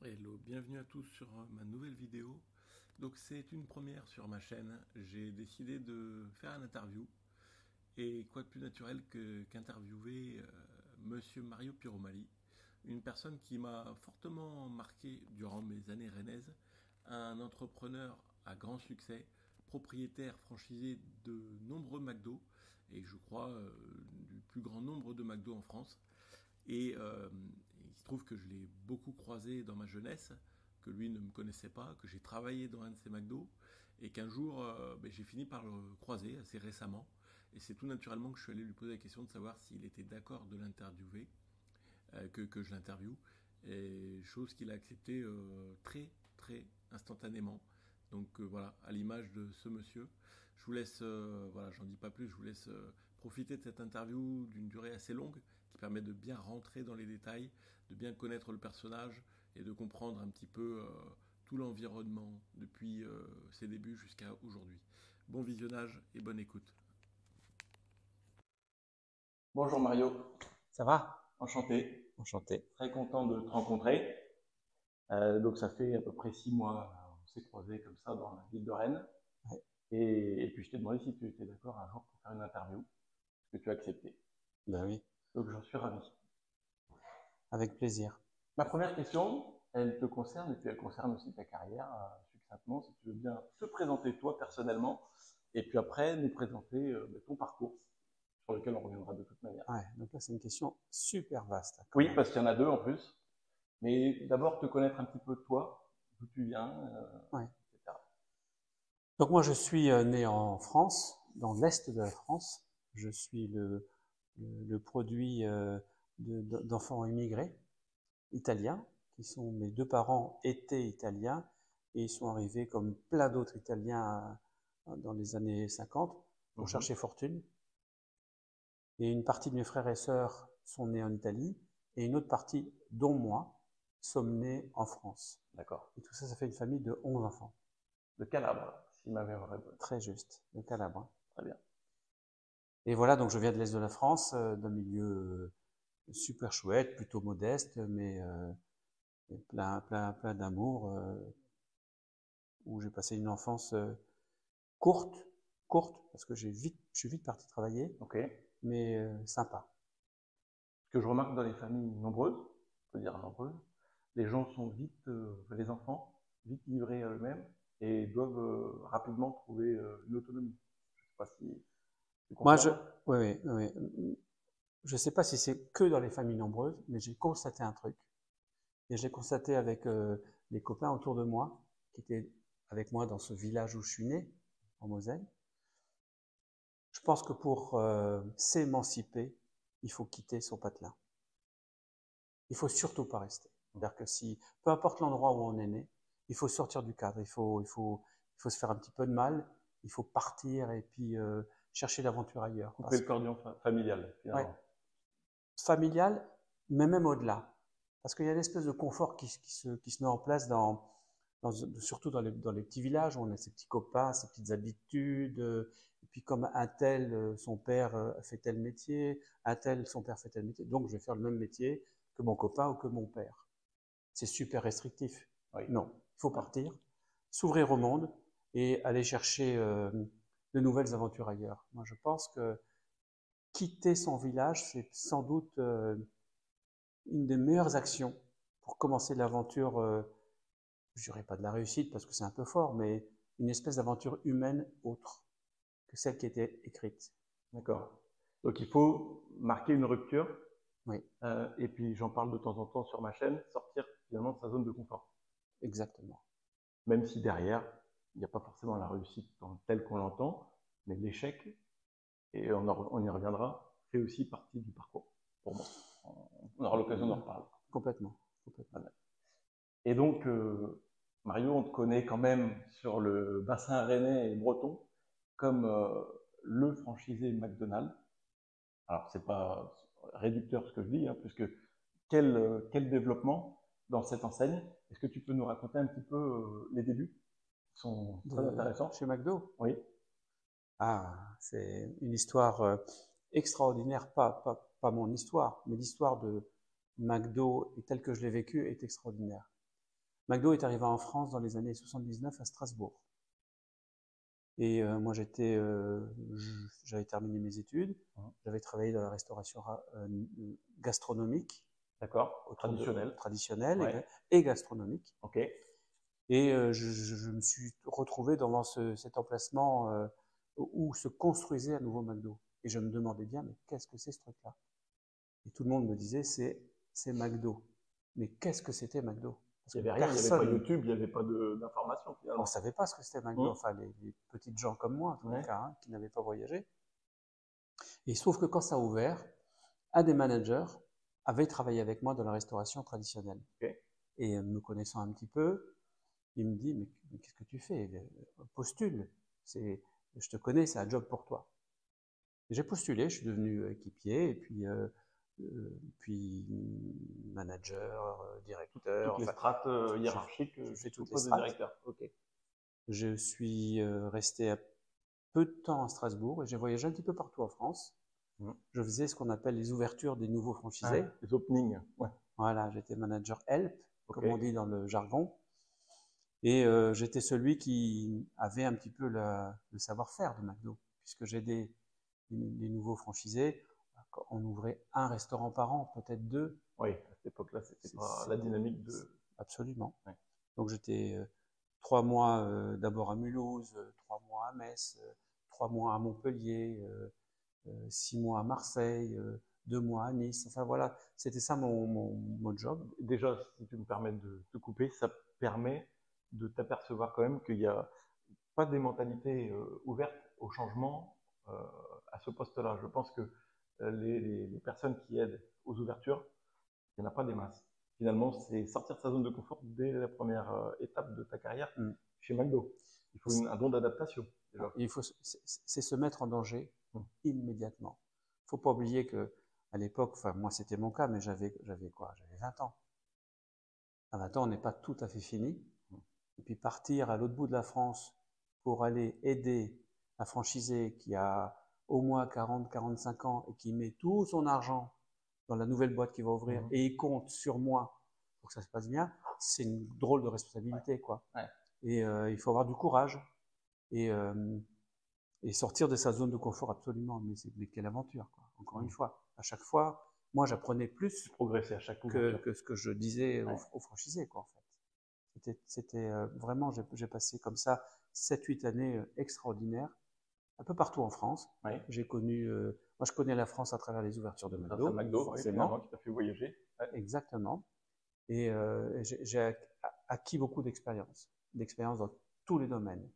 Hello, bienvenue à tous sur ma nouvelle vidéo. Donc c'est une première sur ma chaîne. J'ai décidé de faire une interview. Et quoi de plus naturel qu'interviewer Monsieur Mario Piromali, une personne qui m'a fortement marqué durant mes années rennaises, un entrepreneur à grand succès, propriétaire franchisé de nombreux McDo, et je crois du plus grand nombre de McDo en France. Et il se trouve que je l'ai beaucoup croisé dans ma jeunesse, que lui ne me connaissait pas, que j'ai travaillé dans un de ses McDo, et qu'un jour j'ai fini par le croiser assez récemment. Et c'est tout naturellement que je suis allé lui poser la question de savoir s'il était d'accord de l'interviewer, que je l'interviewe, et chose qu'il a accepté très très instantanément. Donc voilà, à l'image de ce monsieur, je vous laisse, voilà, j'en dis pas plus, je vous laisse profiter de cette interview d'une durée assez longue qui permet de bien rentrer dans les détails, de bien connaître le personnage et de comprendre un petit peu tout l'environnement depuis ses débuts jusqu'à aujourd'hui. Bon visionnage et bonne écoute. Bonjour Mario, Ça va? enchanté, Enchanté. très content de te rencontrer. Donc ça fait à peu près 6 mois, on s'est croisés comme ça dans la ville de Rennes. Ouais. Et puis je t'ai demandé si tu étais d'accord un jour pour faire une interview, ce que tu as accepté. Ben oui, Donc j'en suis ravi. avec plaisir. Ma première question, elle te concerne et puis elle concerne aussi ta carrière, succinctement, si tu veux bien te présenter toi personnellement, et puis après nous présenter ton parcours, sur lequel on reviendra de toute manière. Ouais, donc là, c'est une question super vaste, quand Oui, même. parce qu'il y en a deux en plus, mais d'abord te connaître un petit peu de toi, d'où tu viens, Ouais. etc. Donc moi, je suis né en France, dans l'Est de la France. Je suis le produit d'enfants immigrés italiens, qui sont mes deux parents étaient italiens, et ils sont arrivés comme plein d'autres Italiens dans les années 50 pour chercher fortune. Et une partie de mes frères et sœurs sont nés en Italie, et une autre partie, dont moi, sommes nés en France. D'accord. Et tout ça, ça fait une famille de 11 enfants. De Calabre, si ma mémoire est bonne. Très juste, de Calabre. Très bien. Et voilà, donc je viens de l'Est de la France, d'un milieu super chouette, plutôt modeste, mais plein d'amour, où j'ai passé une enfance courte, parce que je suis vite parti travailler, Ok. mais sympa. Ce que je remarque dans les familles nombreuses, on peut dire nombreuses, les gens sont vite, les enfants, vite livrés à eux-mêmes et doivent rapidement trouver une autonomie. Je ne sais pas si tu Moi, confirmes. je sais pas si c'est que dans les familles nombreuses, mais j'ai constaté un truc. Et j'ai constaté avec les copains autour de moi, qui étaient avec moi dans ce village où je suis né, en Moselle. Je pense que pour s'émanciper, il faut quitter son patelin. Il faut surtout pas rester. C'est-à-dire que si, peu importe l'endroit où on est né, il faut sortir du cadre. Il faut se faire un petit peu de mal. Il faut partir et puis chercher l'aventure ailleurs. Couper le cordon familial, Ouais, finalement. familial, mais même au-delà. Parce qu'il y a une espèce de confort qui se met en place surtout dans les petits villages où on a ses petits copains, ses petites habitudes. Et puis comme un tel, son père fait tel métier, un tel, son père fait tel métier. Donc je vais faire le même métier que mon copain ou que mon père. C'est super restrictif. Oui. Non, il faut partir, s'ouvrir au monde et aller chercher de nouvelles aventures ailleurs. Moi je pense que quitter son village, c'est sans doute une des meilleures actions pour commencer l'aventure, je dirais pas de la réussite parce que c'est un peu fort, mais une espèce d'aventure humaine autre que celle qui était écrite. D'accord. Donc il faut marquer une rupture, Oui, et puis j'en parle de temps en temps sur ma chaîne, sortir finalement de sa zone de confort. exactement. Même si derrière, il n'y a pas forcément la réussite telle qu'on l'entend, mais l'échec, et on y reviendra, fait aussi partie du parcours, pour moi. On aura l'occasion d'en reparler. Complètement. Complètement. Voilà. Et donc, Mario, on te connaît quand même sur le bassin rennais et breton comme le franchisé McDonald's. Alors, c'est pas réducteur ce que je dis, hein, puisque quel développement dans cette enseigne. Est-ce que tu peux nous raconter un petit peu les débuts qui sont très intéressants? Chez McDo. Oui. Ah, c'est une histoire extraordinaire, pas mon histoire, mais l'histoire de McDo et telle que je l'ai vécue est extraordinaire. McDo est arrivé en France dans les années 79 à Strasbourg. Et moi, j'avais terminé mes études. J'avais travaillé dans la restauration gastronomique. D'accord, traditionnelle ouais. et gastronomique. Ok. Et je me suis retrouvé devant cet emplacement où se construisait un nouveau McDo. Et je me demandais bien, mais qu'est-ce que c'est ce truc-là? Et tout le monde me disait, c'est McDo. Mais qu'est-ce que c'était McDo? Il n'y avait rien, il n'y avait pas YouTube, il n'y avait pas d'informations. On ne savait pas ce que c'était McDo, enfin les petites gens comme moi, en tout cas, hein, qui n'avaient pas voyagé. Et il se trouve que quand ça a ouvert, un des managers avait travaillé avec moi dans la restauration traditionnelle. Okay. Et me connaissant un petit peu, il me dit, mais qu'est-ce que tu fais? Postule, je te connais, c'est un job pour toi. J'ai postulé, je suis devenu équipier, et puis manager, directeur. Toutes les strates hiérarchiques, je fais toutes les strates. Directeur. Okay. Je suis resté peu de temps à Strasbourg et j'ai voyagé un petit peu partout en France. Je faisais ce qu'on appelle les ouvertures des nouveaux franchisés. Les openings. Ouais. Voilà, j'étais manager help, comme on dit dans le jargon. Et j'étais celui qui avait un petit peu le savoir-faire de McDo, puisque j'aidais les nouveaux franchisés. On ouvrait un restaurant par an, peut-être 2. Oui, à cette époque-là, c'était pas la dynamique de... Absolument. Ouais. Donc j'étais 3 mois d'abord à Mulhouse, 3 mois à Metz, 3 mois à Montpellier, 6 mois à Marseille, 2 mois à Nice. Enfin voilà, c'était ça mon job. Déjà, si tu me permets de te couper, ça permet de t'apercevoir quand même qu'il n'y a pas des mentalités ouvertes au changement à ce poste-là. Je pense que les personnes qui aident aux ouvertures, il n'y en a pas des masses. Finalement, c'est sortir de sa zone de confort dès la première étape de ta carrière chez McDo. Il faut un don d'adaptation. C'est se mettre en danger immédiatement. Il ne faut pas oublier que à l'époque, enfin moi c'était mon cas, mais j'avais quoi? J'avais 20 ans. À 20 ans, on n'est pas tout à fait fini. Et puis partir à l'autre bout de la France pour aller aider un franchisé qui a au moins 40-45 ans et qui met tout son argent dans la nouvelle boîte qu'il va ouvrir et il compte sur moi pour que ça se passe bien, c'est une drôle de responsabilité, quoi. Ouais. Et il faut avoir du courage et sortir de sa zone de confort, absolument. Mais quelle aventure, quoi. Encore une fois, à chaque fois, moi j'apprenais plus progresser à chaque que ce que je disais aux franchisés, quoi, en fait. C'était vraiment, j'ai passé comme ça 7-8 années extraordinaires, un peu partout en France. J'ai connu, moi je connais la France à travers les ouvertures de McDo. McDo, forcément, qui t'a fait voyager. Exactement. Et j'ai acquis beaucoup d'expérience dans tous les domaines.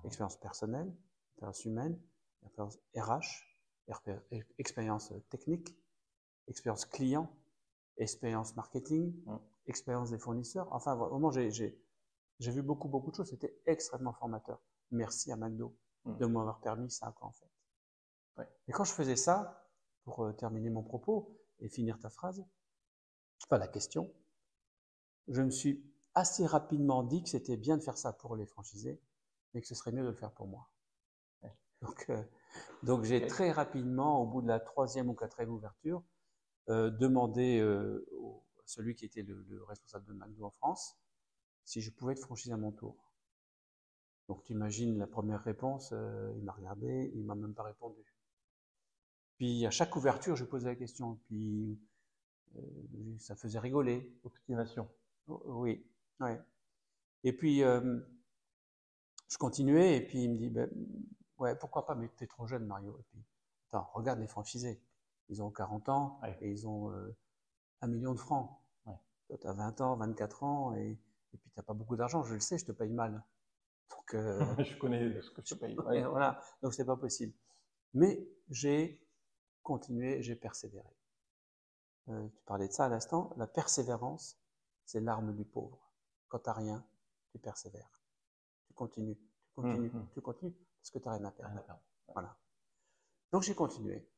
Expérience personnelle, expérience humaine, expérience RH, expérience technique, expérience client, expérience marketing, expérience des fournisseurs. Enfin, vraiment, j'ai vu beaucoup de choses. C'était extrêmement formateur. Merci à McDo de m'avoir permis ça, quoi, en fait. Ouais. Et quand je faisais ça, pour terminer mon propos et finir ta phrase, enfin la question, je me suis assez rapidement dit que c'était bien de faire ça pour les franchisés, mais que ce serait mieux de le faire pour moi. Ouais. Donc j'ai très rapidement, au bout de la 3e ou 4e ouverture, demandé à celui qui était le responsable de McDo en France si je pouvais être franchisé à mon tour. Donc tu imagines la première réponse, il m'a regardé, il ne m'a même pas répondu. Puis à chaque ouverture, je posais la question, puis ça faisait rigoler. Obstination. Oui, ouais. Et puis je continuais, et puis il me dit, ben, ouais, pourquoi pas, mais tu es trop jeune, Mario. Et puis, attends, regarde les franchisés. Ils ont 40 ans et ils ont 1 million de francs. Toi, tu as 20 ans, 24 ans, et puis tu n'as pas beaucoup d'argent, je le sais, je te paye mal. Donc, je connais ce que je te paye. Voilà, donc c'est pas possible. Mais j'ai continué, j'ai persévéré. Tu parlais de ça à l'instant, la persévérance, c'est l'arme du pauvre. Quand tu n'as rien, tu persévères. Tu continues, parce que tu n'as rien à perdre. Voilà. Donc j'ai continué.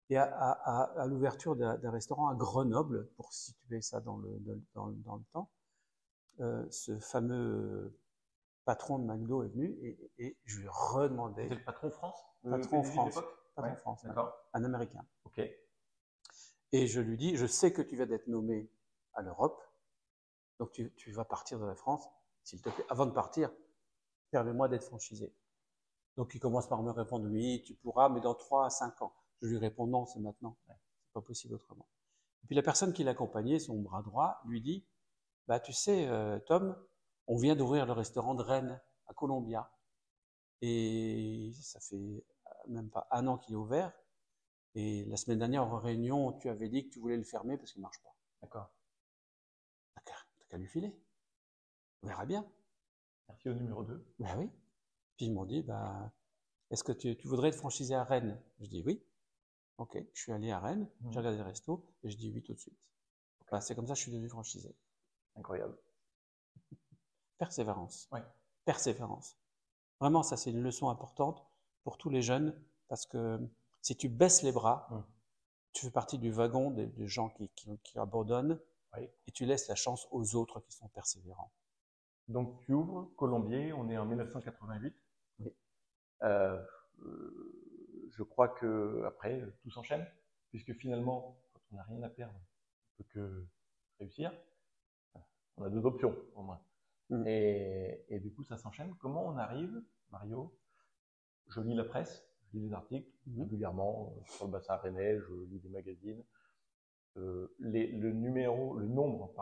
Et à l'ouverture d'un restaurant à Grenoble, pour situer ça dans le temps, ce fameux patron de McDo est venu et je lui ai redemandé. C'était le patron France? Patron France, un Américain. Ok. Et je lui dis, je sais que tu viens d'être nommé à l'Europe, Donc tu vas partir de la France, s'il te plaît, avant de partir, permets-moi d'être franchisé. Donc il commence par me répondre, oui, tu pourras, mais dans 3 à 5 ans. Je lui réponds, non, c'est maintenant. C'est pas possible autrement. Et puis la personne qui l'accompagnait, son bras droit, lui dit, bah tu sais, Tom, on vient d'ouvrir le restaurant de Rennes, à Colombia. Et ça fait même pas 1 an qu'il est ouvert. Et la semaine dernière, en réunion, tu avais dit que tu voulais le fermer parce qu'il ne marche pas. D'accord. T'as qu'à lui filer. On verra bien. Merci au numéro 2. Ben oui. Puis ils m'ont dit, bah, est-ce que tu voudrais être franchisé à Rennes? Je dis oui. Ok, je suis allé à Rennes, j'ai regardé le resto et je dis oui tout de suite. Bah, c'est comme ça que je suis devenu franchisé. Incroyable. Persévérance. Ouais. Persévérance. Vraiment, ça c'est une leçon importante pour tous les jeunes parce que si tu baisses les bras, tu fais partie du wagon des gens qui abandonnent et tu laisses la chance aux autres qui sont persévérants. Donc tu ouvres Colombier, on est en 1988. Oui. Je crois que après tout s'enchaîne, puisque finalement, quand on n'a rien à perdre, on peut que réussir. On a 2 options au moins. Et du coup, ça s'enchaîne. Comment on arrive, Mario? Je lis la presse, je lis des articles régulièrement sur le bassin rennais, je lis des magazines. Le nombre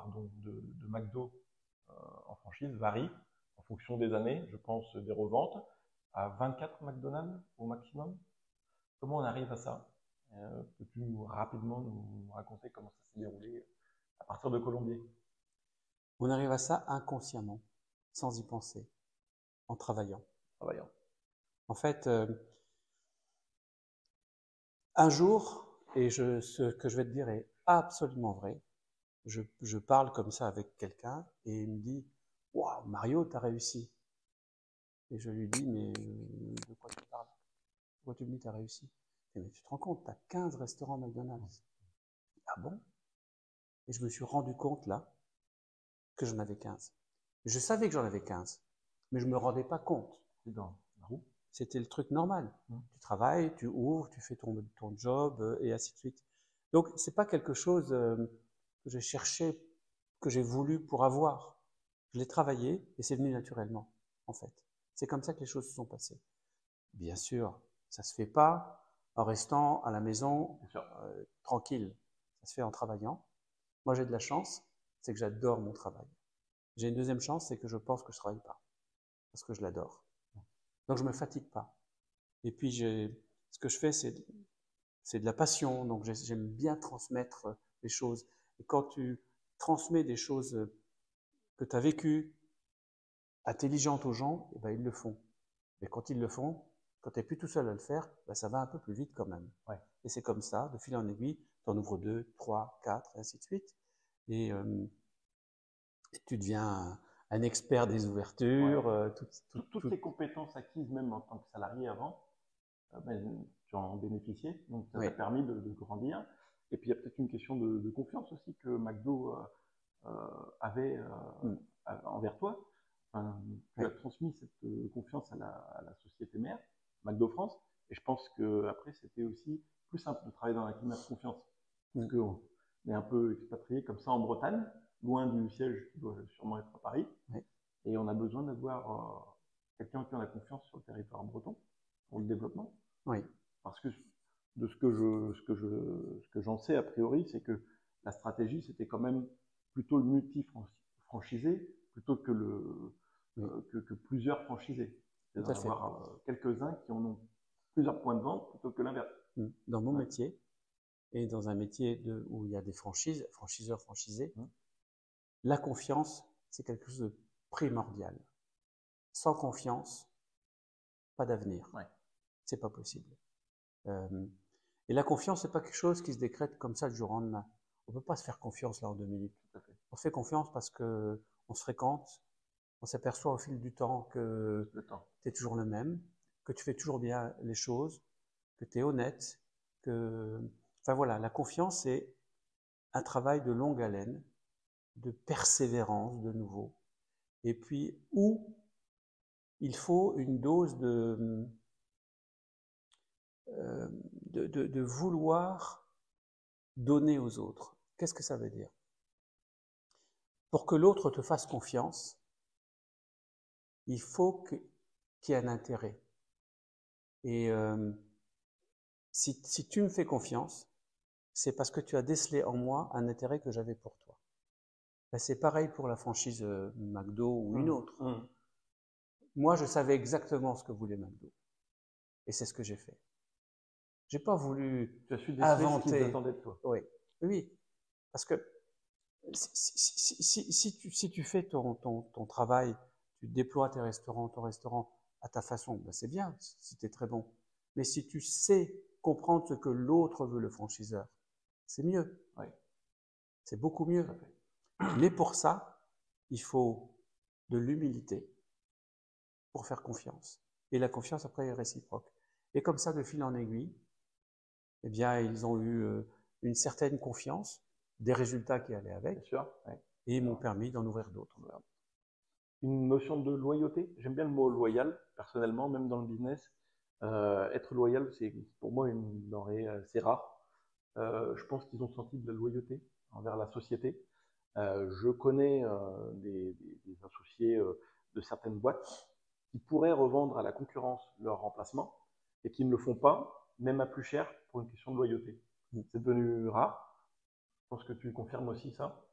de McDo en franchise varie en fonction des années, je pense des reventes, à 24 McDonald's au maximum. Comment on arrive à ça? Peux-tu rapidement nous raconter comment ça s'est déroulé à partir de Colombier? On arrive à ça inconsciemment, sans y penser, en travaillant. En fait, un jour, et ce que je vais te dire est absolument vrai, je parle comme ça avec quelqu'un et il me dit « Waouh, Mario, t'as réussi !» Et je lui dis « Mais de quoi tu parles? Pourquoi tu me dis t'as réussi ?» Mais tu te rends compte, t'as 15 restaurants McDonald's. Ah bon? Et je me suis rendu compte là que j'en avais 15. Je savais que j'en avais 15, mais je ne me rendais pas compte. C'était le truc normal. Tu travailles, tu ouvres, tu fais ton job et ainsi de suite. Donc, ce n'est pas quelque chose que j'ai cherché, que j'ai voulu pour avoir. Je l'ai travaillé et c'est venu naturellement, en fait. C'est comme ça que les choses se sont passées. Bien sûr, ça ne se fait pas en restant à la maison tranquille. Ça se fait en travaillant. Moi, j'ai de la chance, c'est que j'adore mon travail. J'ai une deuxième chance, c'est que je pense que je ne travaille pas, parce que je l'adore. Donc, je ne me fatigue pas. Et puis, ce que je fais, c'est de la passion, donc j'aime bien transmettre les choses. Et quand tu transmets des choses que tu as vécues, intelligentes aux gens, eh ben, ils le font. Mais quand ils le font, quand tu n'es plus tout seul à le faire, ben, ça va un peu plus vite quand même. Ouais. Et c'est comme ça, de fil en aiguille, tu en ouvres 2, 3, 4, et ainsi de suite. Et tu deviens un expert des ouvertures. Ouais. Toutes les compétences acquises, même en tant que salarié avant, tu en bénéficiais, donc ça t'a permis de grandir. Et puis il y a peut-être une question de confiance aussi que McDo avait envers toi. Tu as transmis cette confiance à la société mère, McDo France, et je pense qu'après c'était aussi plus simple de travailler dans un climat de confiance. Parce qu'on est un peu expatrié comme ça en Bretagne, loin du siège qui doit sûrement être à Paris, et on a besoin d'avoir quelqu'un qui a la confiance sur le territoire breton pour le développement. Oui. Parce que de ce que j'en sais a priori, c'est que la stratégie c'était quand même plutôt le multi-franchisé plutôt que que plusieurs franchisés. C'est d'en avoir quelques-uns qui en ont plusieurs points de vente plutôt que l'inverse. Dans mon métier, et dans un métier où il y a des franchises, franchiseurs, franchisés, la confiance, c'est quelque chose de primordial. Sans confiance, pas d'avenir. C'est pas possible. Et la confiance, c'est pas quelque chose qui se décrète comme ça du jour au lendemain. On peut pas se faire confiance là en 2 minutes. On se fait confiance parce que on se fréquente, on s'aperçoit au fil du temps que tu es toujours le même, que tu fais toujours bien les choses, que tu es honnête, enfin voilà, la confiance, c'est un travail de longue haleine, de persévérance de nouveau, et puis où il faut une dose de vouloir donner aux autres. Qu'est-ce que ça veut dire? pour que l'autre te fasse confiance, il faut qu'il y ait un intérêt. Et si tu me fais confiance, c'est parce que tu as décelé en moi un intérêt que j'avais pour toi. Ben, c'est pareil pour la franchise McDo ou une autre. Moi, je savais exactement ce que voulait McDo. Et c'est ce que j'ai fait. J'ai pas voulu inventer. Ce qu'ils attendaient de toi. Oui, oui. Parce que si tu fais ton travail, tu déploies ton restaurant à ta façon, ben c'est bien si tu es très bon. Mais si tu sais comprendre ce que l'autre veut, le franchiseur, c'est mieux. Oui. C'est beaucoup mieux. Mais pour ça, il faut de l'humilité pour faire confiance. Et la confiance, après, est réciproque. Et comme ça, de fil en aiguille, eh bien, ils ont eu une certaine confiance, des résultats qui allaient avec, bien sûr, oui. Et ils m'ont permis d'en ouvrir d'autres. Une notion de loyauté, j'aime bien le mot loyal, personnellement, même dans le business. Être loyal, c'est pour moi une denrée assez rare. Je pense qu'ils ont senti de la loyauté envers la société. Je connais des associés de certaines boîtes qui pourraient revendre à la concurrence leur remplacement et qui ne le font pas, même à plus cher, pour une question de loyauté. C'est devenu rare. Je pense que tu confirmes aussi ça.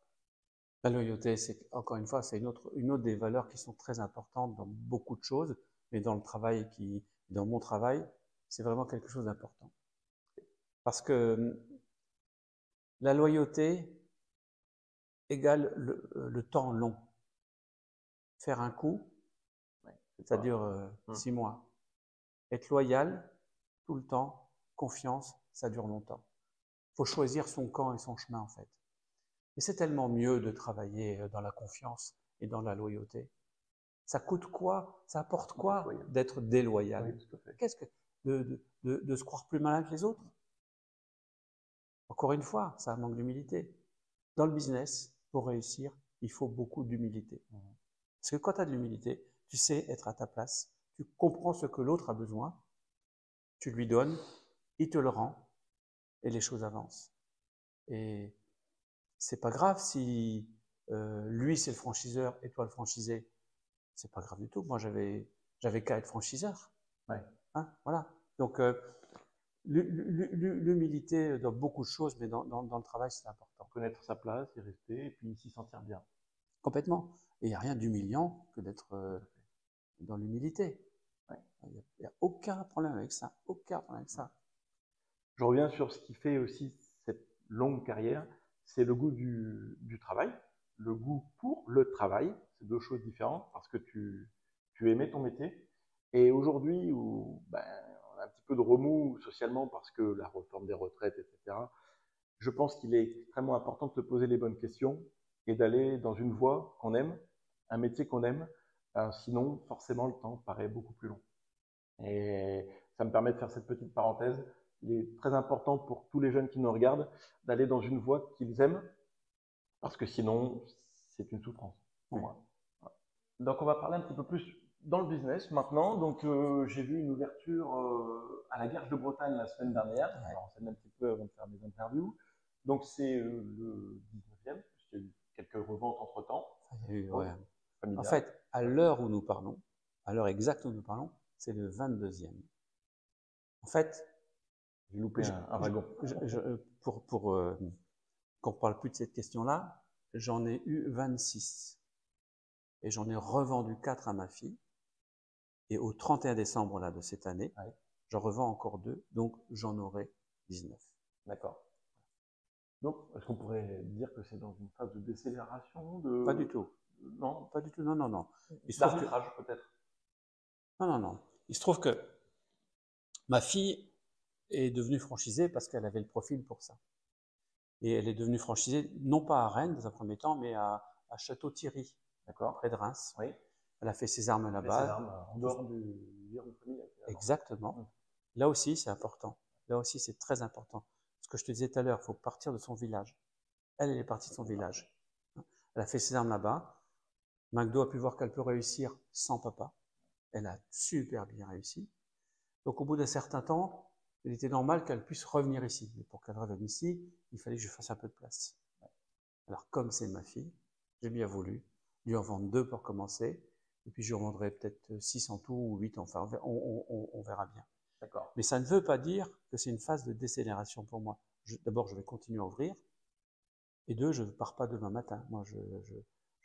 La loyauté, encore une fois, c'est une autre des valeurs qui sont très importantes dans beaucoup de choses, mais dans dans mon travail, c'est vraiment quelque chose d'important. Parce que la loyauté égale le temps long. Faire un coup, ça dure 6 mois. Être loyal tout le temps, confiance, ça dure longtemps. Il faut choisir son camp et son chemin, en fait. Et c'est tellement mieux de travailler dans la confiance et dans la loyauté. Ça coûte quoi? Ça apporte quoi d'être déloyal? Oui, tout à fait. Qu'est-ce que de se croire plus malin que les autres? Encore une fois, ça manque d'humilité. Dans le business, pour réussir, il faut beaucoup d'humilité. Parce que quand tu as de l'humilité, tu sais être à ta place, tu comprends ce que l'autre a besoin, tu lui donnes, il te le rend, et les choses avancent. Et c'est pas grave si lui c'est le franchiseur et toi le franchisé, c'est pas grave du tout. Moi j'avais qu'à être franchiseur. Ouais. Hein, voilà. Donc l'humilité dans beaucoup de choses, mais dans le travail c'est important. Connaître sa place, y rester, et puis s'y sentir bien. Complètement. Et il n'y a rien d'humiliant que d'être dans l'humilité. Ouais. Il n'y a aucun problème avec ça. Aucun problème avec ça. Je reviens sur ce qui fait aussi cette longue carrière, c'est le goût du travail, le goût pour le travail. C'est deux choses différentes parce que tu aimais ton métier. Et aujourd'hui, où on a un petit peu de remous socialement parce que la réforme des retraites, etc., je pense qu'il est extrêmement important de se poser les bonnes questions et d'aller dans une voie qu'on aime, un métier qu'on aime. Sinon, forcément, le temps paraît beaucoup plus long. Et ça me permet de faire cette petite parenthèse. Il est très important pour tous les jeunes qui nous regardent d'aller dans une voie qu'ils aiment, parce que sinon, c'est une souffrance pour moi. Donc, on va parler un petit peu plus dans le business maintenant. Donc, j'ai vu une ouverture à la Guerche de Bretagne la semaine dernière. Ouais. Alors, on s'est un petit peu avant de faire des interviews. Donc, c'est le 19e. Il y a eu quelques reventes entre-temps. Ouais. En fait, à l'heure où nous parlons, à l'heure exacte où nous parlons, c'est le 22e. En fait, j'ai loupé un wagon. Pour qu'on ne parle plus de cette question-là, j'en ai eu 26. Et j'en ai revendu 4 à ma fille. Et au 31 décembre là, de cette année, j'en revends encore 2. Donc, j'en aurai 19. D'accord. Donc, est-ce qu'on pourrait dire que c'est dans une phase de décélération Pas du tout. Non, pas du tout. Non, non, non. D'arbitrage peut-être. Non, non, non. Il se trouve que ma fille est devenue franchisée parce qu'elle avait le profil pour ça. Et elle est devenue franchisée, non pas à Rennes dans un premier temps, mais à Château-Thierry, près de Reims. Oui. Elle a fait ses armes là-bas. Ses armes en dehors du virus familial. Exactement. Là aussi, c'est important. Là aussi, c'est très important. Ce que je te disais tout à l'heure, il faut partir de son village. Elle est partie de son village. Elle a fait ses armes là-bas. McDo a pu voir qu'elle peut réussir sans papa. Elle a super bien réussi. Donc, au bout d'un certain temps, il était normal qu'elle puisse revenir ici. Mais pour qu'elle revienne ici, il fallait que je fasse un peu de place. Alors, comme c'est ma fille, J'ai bien voulu. Dû en vendre 2 pour commencer. Et puis je vendrai peut-être 6 en tout ou 8, enfin on verra bien. D'accord. Mais ça ne veut pas dire que c'est une phase de décélération pour moi. D'abord, je vais continuer à ouvrir. Et 2, je ne pars pas demain matin. Moi, je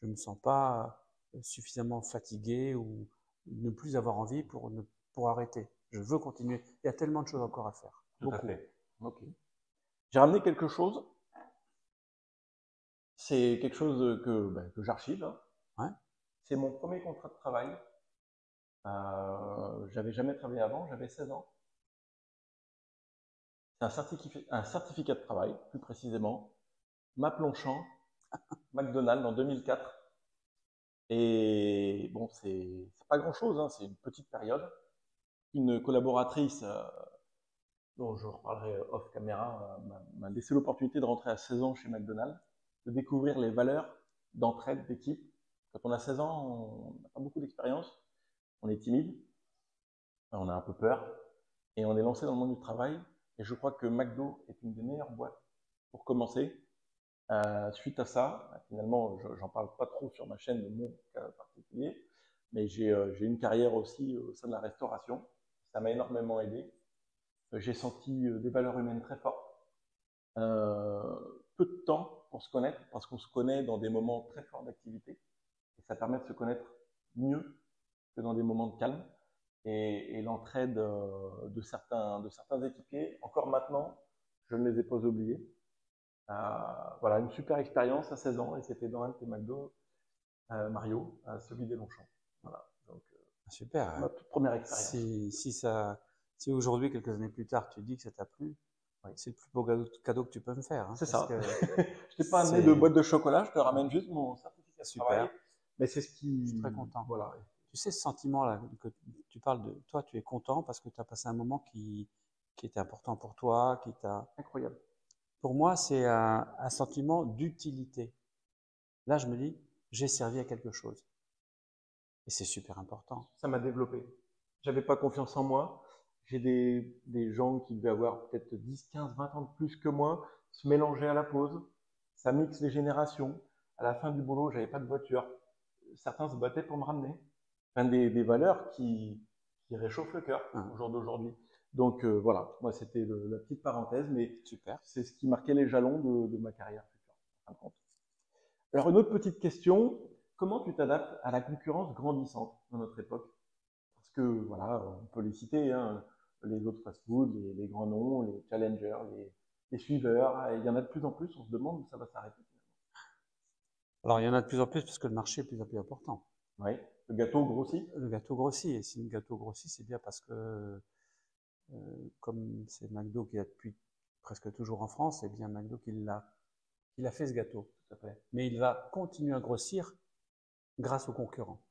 ne me sens pas suffisamment fatigué ou ne plus avoir envie pour arrêter. Je veux continuer. Il y a tellement de choses encore à faire. Tout à fait. Ok. J'ai ramené quelque chose. C'est quelque chose que j'archive. Hein. Ouais. C'est mon premier contrat de travail. J'avais jamais travaillé avant, j'avais 16 ans. C'est un certificat de travail, plus précisément. Maplongchamp, McDonald's en 2004. Et bon, c'est pas grand-chose, hein, c'est une petite période. Une collaboratrice dont je reparlerai off caméra m'a laissé l'opportunité de rentrer à 16 ans chez McDonald's, de découvrir les valeurs d'entraide, d'équipe. Quand on a 16 ans, on n'a pas beaucoup d'expérience, on est timide, on a un peu peur, et on est lancé dans le monde du travail. Et je crois que McDo est une des meilleures boîtes pour commencer. Suite à ça, finalement, j'en parle pas trop sur ma chaîne de mon cas particulier, mais j'ai une carrière aussi au sein de la restauration. Ça m'a énormément aidé. J'ai senti des valeurs humaines très fortes. Peu de temps pour se connaître, parce qu'on se connaît dans des moments très forts d'activité. Et ça permet de se connaître mieux que dans des moments de calme. Et l'entraide de certains équipiers, encore maintenant, je ne les ai pas oubliés. Voilà, une super expérience à 16 ans, et c'était dans un de tes McDo, Mario, à celui des Longchamps. Voilà, donc super. ma toute première expérience. Si aujourd'hui, quelques années plus tard, tu dis que ça t'a plu, oui, c'est le plus beau cadeau que tu peux me faire. Hein, c'est ça. Je t'ai pas amené de boîte de chocolat, je te ramène juste mon certificat de travail. Mais c'est ce qui... Je suis très content. Voilà. Tu sais, ce sentiment-là que tu parles de toi, tu es content parce que tu as passé un moment qui était important pour toi, qui t'a... Incroyable. Pour moi, c'est un sentiment d'utilité. Là, je me dis, j'ai servi à quelque chose. Et c'est super important. Ça m'a développé. J'avais pas confiance en moi. J'ai des gens qui devaient avoir peut-être 10, 15, 20 ans de plus que moi, se mélanger à la pause. Ça mixe les générations. À la fin du boulot, j'avais pas de voiture. Certains se battaient pour me ramener. Enfin, des valeurs qui réchauffent le cœur au jour d'aujourd'hui. Donc voilà, moi c'était la petite parenthèse, mais super. C'est ce qui marquait les jalons de ma carrière future, en fin de compte. Alors une autre petite question, comment tu t'adaptes à la concurrence grandissante dans notre époque? Parce que voilà, on peut les citer, hein, les autres fast-food, les grands noms, les challengers, les suiveurs, il y en a de plus en plus, on se demande où ça va s'arrêter. Alors il y en a de plus en plus parce que le marché est de plus en plus important. Oui, le gâteau grossit. Le gâteau grossit, et si le gâteau grossit, c'est bien parce que comme c'est McDo qui a depuis presque toujours en France, c'est bien McDo qui a fait ce gâteau. Tout à fait. Mais il va continuer à grossir grâce aux concurrents.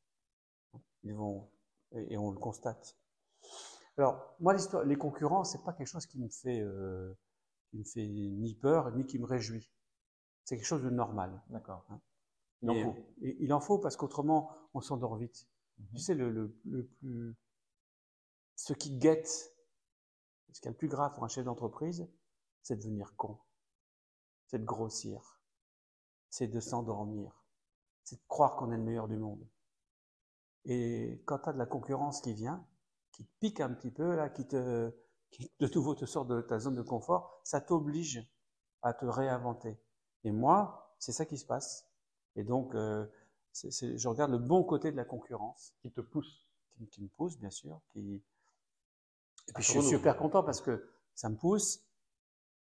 Ils vont, et on le constate. Alors, moi, les concurrents, c'est pas quelque chose qui me fait ni peur, ni qui me réjouit. C'est quelque chose de normal. D'accord. Hein. Il en faut. Et il en faut parce qu'autrement, on s'endort vite. Tu sais, ce qui guette, ce qui est le plus grave pour un chef d'entreprise, c'est de devenir con. C'est de grossir. C'est de s'endormir. C'est de croire qu'on est le meilleur du monde. Et quand tu as de la concurrence qui vient, qui te pique un petit peu, là, qui de nouveau te sort de ta zone de confort, ça t'oblige à te réinventer. Et moi, c'est ça qui se passe. Et donc, je regarde le bon côté de la concurrence. Qui te pousse. Qui me pousse, bien sûr. Et puis, je suis super content parce que ça me pousse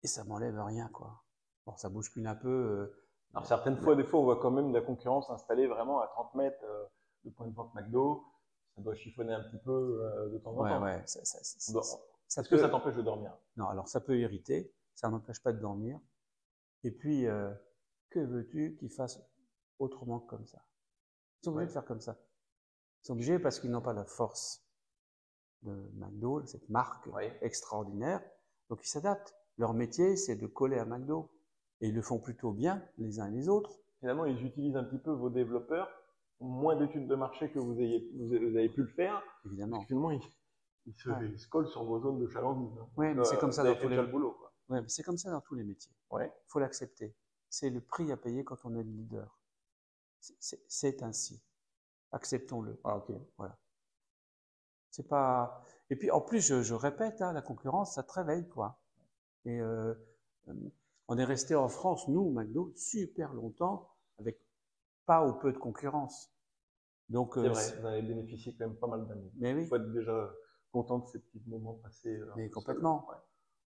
et ça m'enlève rien, quoi. Bon, ça bouscule un peu. Alors, certaines fois, des fois, on voit quand même de la concurrence installée vraiment à 30 mètres de point de vente McDo. Ça doit chiffonner un petit peu de temps en temps. Ouais. Est-ce que ça t'empêche de dormir? Non, alors ça peut irriter, ça n'empêche pas de dormir. Et puis, que veux-tu qu'ils fassent autrement que comme ça? Ils sont obligés de faire comme ça. Ils sont obligés parce qu'ils n'ont pas la force de McDo, cette marque extraordinaire. Donc, ils s'adaptent. Leur métier, c'est de coller à McDo. Et ils le font plutôt bien, les uns et les autres. Finalement, ils utilisent un petit peu vos développeurs, moins d'études de marché que vous avez pu le faire. Évidemment. Finalement, ils se collent sur vos zones de chalandise. Hein. Oui, mais c'est comme ça dans tous les boulot. Ouais, mais c'est comme ça dans tous les métiers. Ouais. Il faut l'accepter. C'est le prix à payer quand on est le leader. C'est ainsi. Acceptons-le. Ah, ok. Voilà. C'est pas. Et puis en plus, je répète, hein, la concurrence, ça te réveille, quoi. Et on est resté en France, nous, McDo, super longtemps, avec pas ou peu de concurrence. Donc, c'est vrai, vous avez bénéficié quand même pas mal d'années. Mais oui. Il faut être déjà content de ces petits moments passés. Mais complètement. Ouais.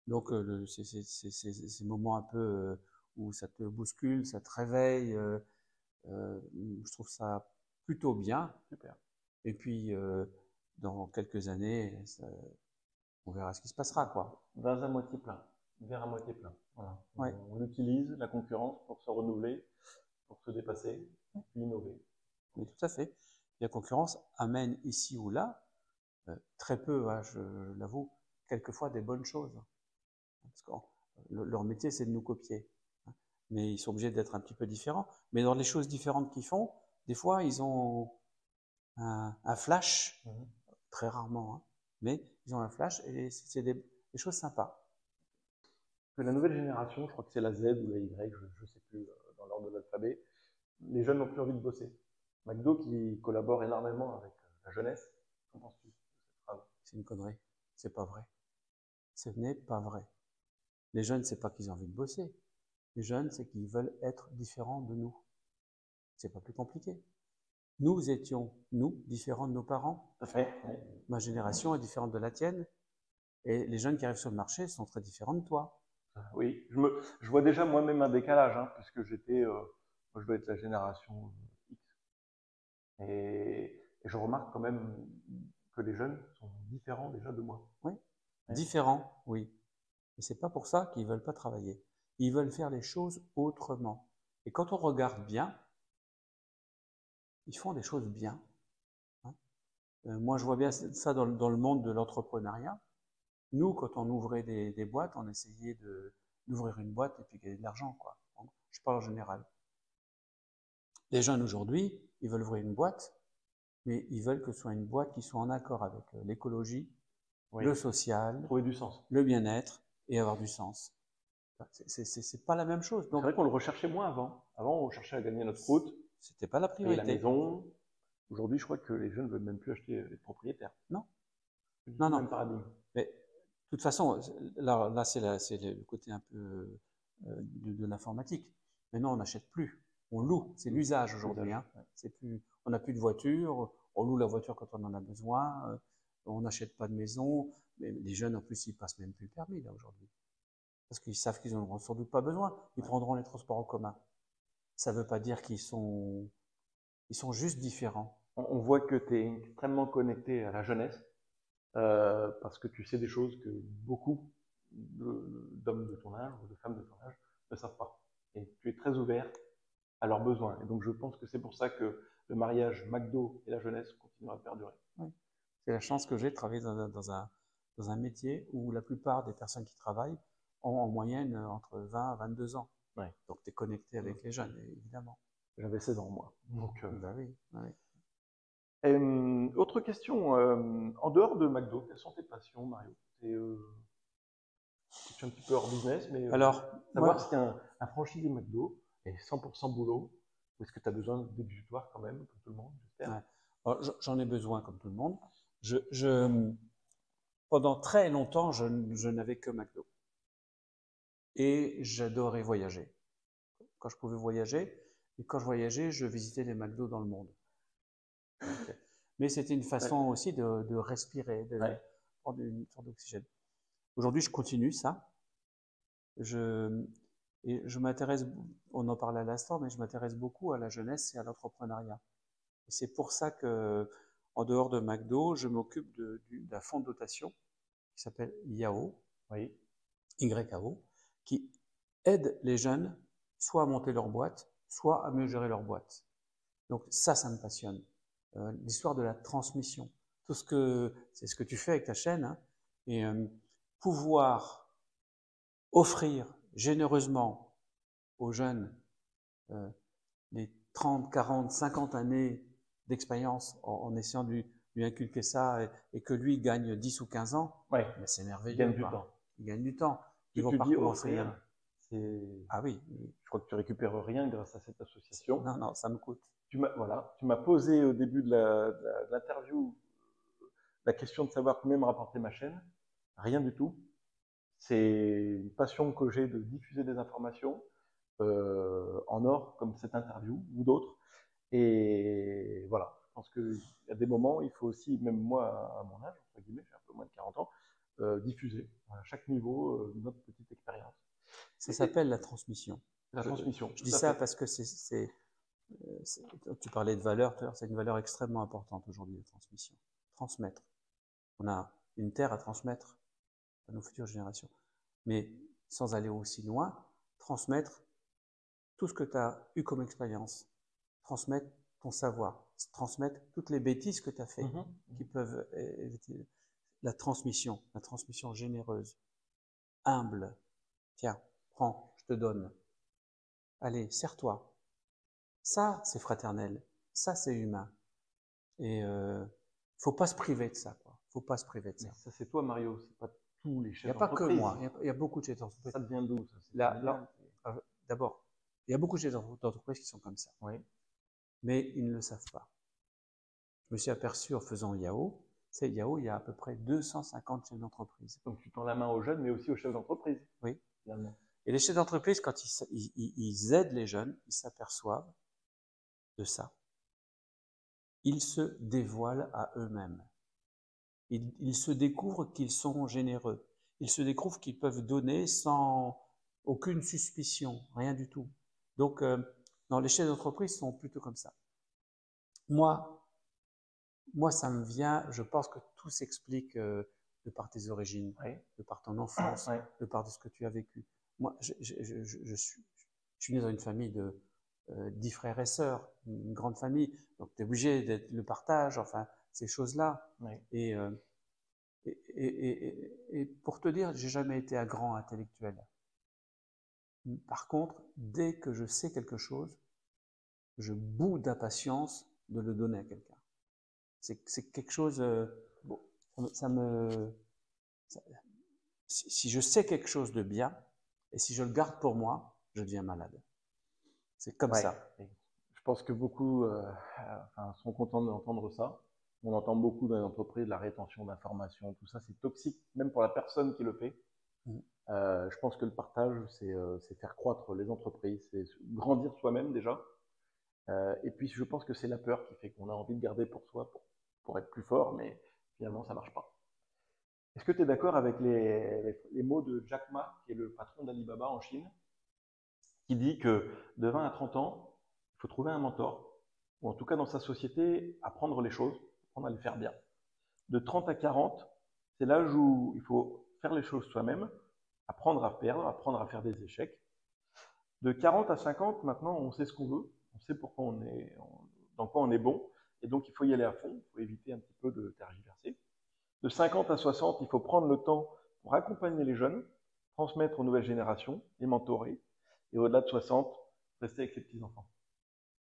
Donc, ces moments un peu où ça te bouscule, ça te réveille, je trouve ça plutôt bien. Super. Et puis, dans quelques années, on verra ce qui se passera, quoi. Vase à moitié plein, verre à moitié plein. Voilà. Ouais. On utilise la concurrence pour se renouveler, pour se dépasser, puis innover. Mais tout à fait. La concurrence amène ici ou là, très peu, hein, je l'avoue, quelquefois des bonnes choses. Parce que leur métier, c'est de nous copier. Mais ils sont obligés d'être un petit peu différents. Mais dans les choses différentes qu'ils font, des fois, ils ont un flash, très rarement, hein, mais ils ont un flash et c'est des choses sympas. La nouvelle génération, je crois que c'est la Z ou la Y, je ne sais plus dans l'ordre de l'alphabet, les jeunes n'ont plus envie de bosser. McDo qui collabore énormément avec la jeunesse, qu'en penses-tu de cette phrase? C'est une connerie, c'est pas vrai. Ce n'est pas vrai. Les jeunes, c'est pas qu'ils ont envie de bosser. Les jeunes, c'est qu'ils veulent être différents de nous. C'est pas plus compliqué. Nous étions, nous, différents de nos parents. Tout à fait. Ma génération est différente de la tienne. Et les jeunes qui arrivent sur le marché sont très différents de toi. Oui, je vois déjà moi-même un décalage, hein, puisque moi je dois être la génération X. Et je remarque quand même que les jeunes sont différents déjà de moi. Oui, différents, oui. Et c'est pas pour ça qu'ils veulent pas travailler. Ils veulent faire les choses autrement. Et quand on regarde bien, ils font des choses bien. Hein. Moi, je vois bien ça dans le monde de l'entrepreneuriat. Nous, quand on ouvrait des boîtes, on essayait d'ouvrir une boîte et puis gagner de l'argent, quoi. Je parle en général. Les jeunes aujourd'hui, ils veulent ouvrir une boîte, mais ils veulent que ce soit une boîte qui soit en accord avec l'écologie, le social, trouver du sens, le bien-être et avoir du sens. C'est pas la même chose. C'est vrai qu'on le recherchait moins avant. Avant, on cherchait à gagner notre croûte. C'était pas la priorité. La maison. Aujourd'hui, je crois que les jeunes ne veulent même plus acheter les propriétaires. Non. Non. Même paradigme. Mais de toute façon, là c'est le côté un peu de l'informatique. Maintenant, on n'achète plus. On loue. C'est l'usage aujourd'hui. Hein. C'est plus. On n'a plus de voiture. On loue la voiture quand on en a besoin. On n'achète pas de maison. Mais les jeunes, en plus, ils passent même plus le permis là aujourd'hui. Parce qu'ils savent qu'ils n'en auront sans doute pas besoin. Ils prendront les transports en commun. Ça ne veut pas dire qu'ils sont juste différents. On voit que tu es extrêmement connecté à la jeunesse, parce que tu sais des choses que beaucoup d'hommes de ton âge ou de femmes de ton âge ne savent pas. Et tu es très ouvert à leurs besoins. Et donc je pense que c'est pour ça que le mariage McDo et la jeunesse continuera de perdurer. Oui. C'est la chance que j'ai de travailler dans un métier où la plupart des personnes qui travaillent ont en moyenne entre 20 et 22 ans. Ouais. Donc tu es connecté avec les jeunes, évidemment. J'avais 16 ans, moi. Donc, bah oui. Autre question, en dehors de McDo, quelles sont tes passions, Mario? Je suis un petit peu hors business, mais alors, savoir si un franchisé McDo est 100% boulot, ou est-ce que tu as besoin de débutoires quand même, comme tout le monde, j'espère? Ouais. J'en ai besoin, comme tout le monde. Pendant très longtemps, je n'avais que McDo. Et j'adorais voyager. Quand je pouvais voyager, et quand je voyageais, je visitais les McDo dans le monde. Okay. Mais c'était une façon aussi de respirer, de prendre une sorte d'oxygène. Aujourd'hui, je continue ça. Et je m'intéresse, on en parlait à l'instant, mais je m'intéresse beaucoup à la jeunesse et à l'entrepreneuriat. Et c'est pour ça que, en dehors de McDo, je m'occupe d'un fonds de dotation qui s'appelle YAO, YAO, qui aide les jeunes soit à monter leur boîte, soit à mieux gérer leur boîte. Donc ça me passionne. L'histoire de la transmission. C'est ce que tu fais avec ta chaîne, hein, et pouvoir offrir généreusement aux jeunes les 30, 40, 50 années d'expérience en essayant de lui inculquer ça et que lui gagne 10 ou 15 ans, ben c'est merveilleux. Il gagne du temps. Il gagne du temps. Tu dis offrir, ah oui. Je crois que tu récupères rien grâce à cette association. Non, ça me coûte. tu m'as posé au début de l'interview la question de savoir combien me rapportait ma chaîne. Rien du tout. C'est une passion que j'ai de diffuser des informations en or, comme cette interview ou d'autres. Et voilà, je pense qu'il y a des moments, il faut aussi, même moi, à mon âge, entre guillemets, j'ai un peu moins de 40 ans, diffuser à chaque niveau notre petite expérience. Ça s'appelle la transmission. La transmission. Je dis ça parce que tu parlais de valeur, c'est une valeur extrêmement importante aujourd'hui, la transmission. Transmettre. On a une terre à transmettre à nos futures générations. Mais sans aller aussi loin, transmettre tout ce que tu as eu comme expérience, transmettre ton savoir, transmettre toutes les bêtises que tu as fait, qui peuvent la transmission généreuse, humble. Tiens, prends, je te donne. Allez, serre-toi. Ça, c'est fraternel. Ça, c'est humain. Et faut pas se priver de ça, quoi. Faut pas se priver de ça. Mais ça, c'est toi, Mario. C'est pas tous les chefs d'entreprise. Il n'y a pas que moi. Il y a beaucoup de chefs d'entreprise. Ça devient d'où, ça? D'abord, il y a beaucoup de chefs d'entreprise qui sont comme ça. Oui. Mais ils ne le savent pas. Je me suis aperçu en faisant Yahoo. Tu sais, Yahoo, il y a à peu près 250 chefs d'entreprise. Donc tu tends la main aux jeunes, mais aussi aux chefs d'entreprise. Oui. Finalement. Et les chefs d'entreprise, quand ils aident les jeunes, ils s'aperçoivent de ça. Ils se dévoilent à eux-mêmes. Ils se découvrent qu'ils sont généreux. Ils se découvrent qu'ils peuvent donner sans aucune suspicion, rien du tout. Donc, non, les chefs d'entreprise sont plutôt comme ça. Moi, ça me vient, je pense que tout s'explique de par tes origines, de par ton enfance, de par de ce que tu as vécu. Moi, je suis né dans une famille de 10 frères et sœurs, une grande famille, donc tu es obligé d'être le partage, enfin, ces choses-là. Et pour te dire, j'ai jamais été un grand intellectuel. Par contre, dès que je sais quelque chose, je bout d'impatience de le donner à quelqu'un. C'est quelque chose. Bon, si je sais quelque chose de bien et si je le garde pour moi, je deviens malade. C'est comme ça. Je pense que beaucoup sont contents d'entendre ça. On entend beaucoup dans les entreprises la rétention d'informations, tout ça, c'est toxique, même pour la personne qui le fait. Je pense que le partage, c'est faire croître les entreprises, c'est grandir soi-même déjà. Et puis, je pense que c'est la peur qui fait qu'on a envie de garder pour soi, pour être plus fort, mais finalement, ça ne marche pas. Est-ce que tu es d'accord avec les mots de Jack Ma, qui est le patron d'Alibaba en Chine, qui dit que de 20 à 30 ans, il faut trouver un mentor, ou en tout cas dans sa société, apprendre les choses, apprendre à les faire bien. De 30 à 40, c'est l'âge où il faut faire les choses soi-même, apprendre à perdre, apprendre à faire des échecs. De 40 à 50, maintenant, on sait ce qu'on veut, on sait pourquoi dans quoi on est bon, et donc il faut y aller à fond, il faut éviter un petit peu de tergiverser. De 50 à 60, il faut prendre le temps pour accompagner les jeunes, transmettre aux nouvelles générations, les mentorer, et au-delà de 60, rester avec ses petits-enfants.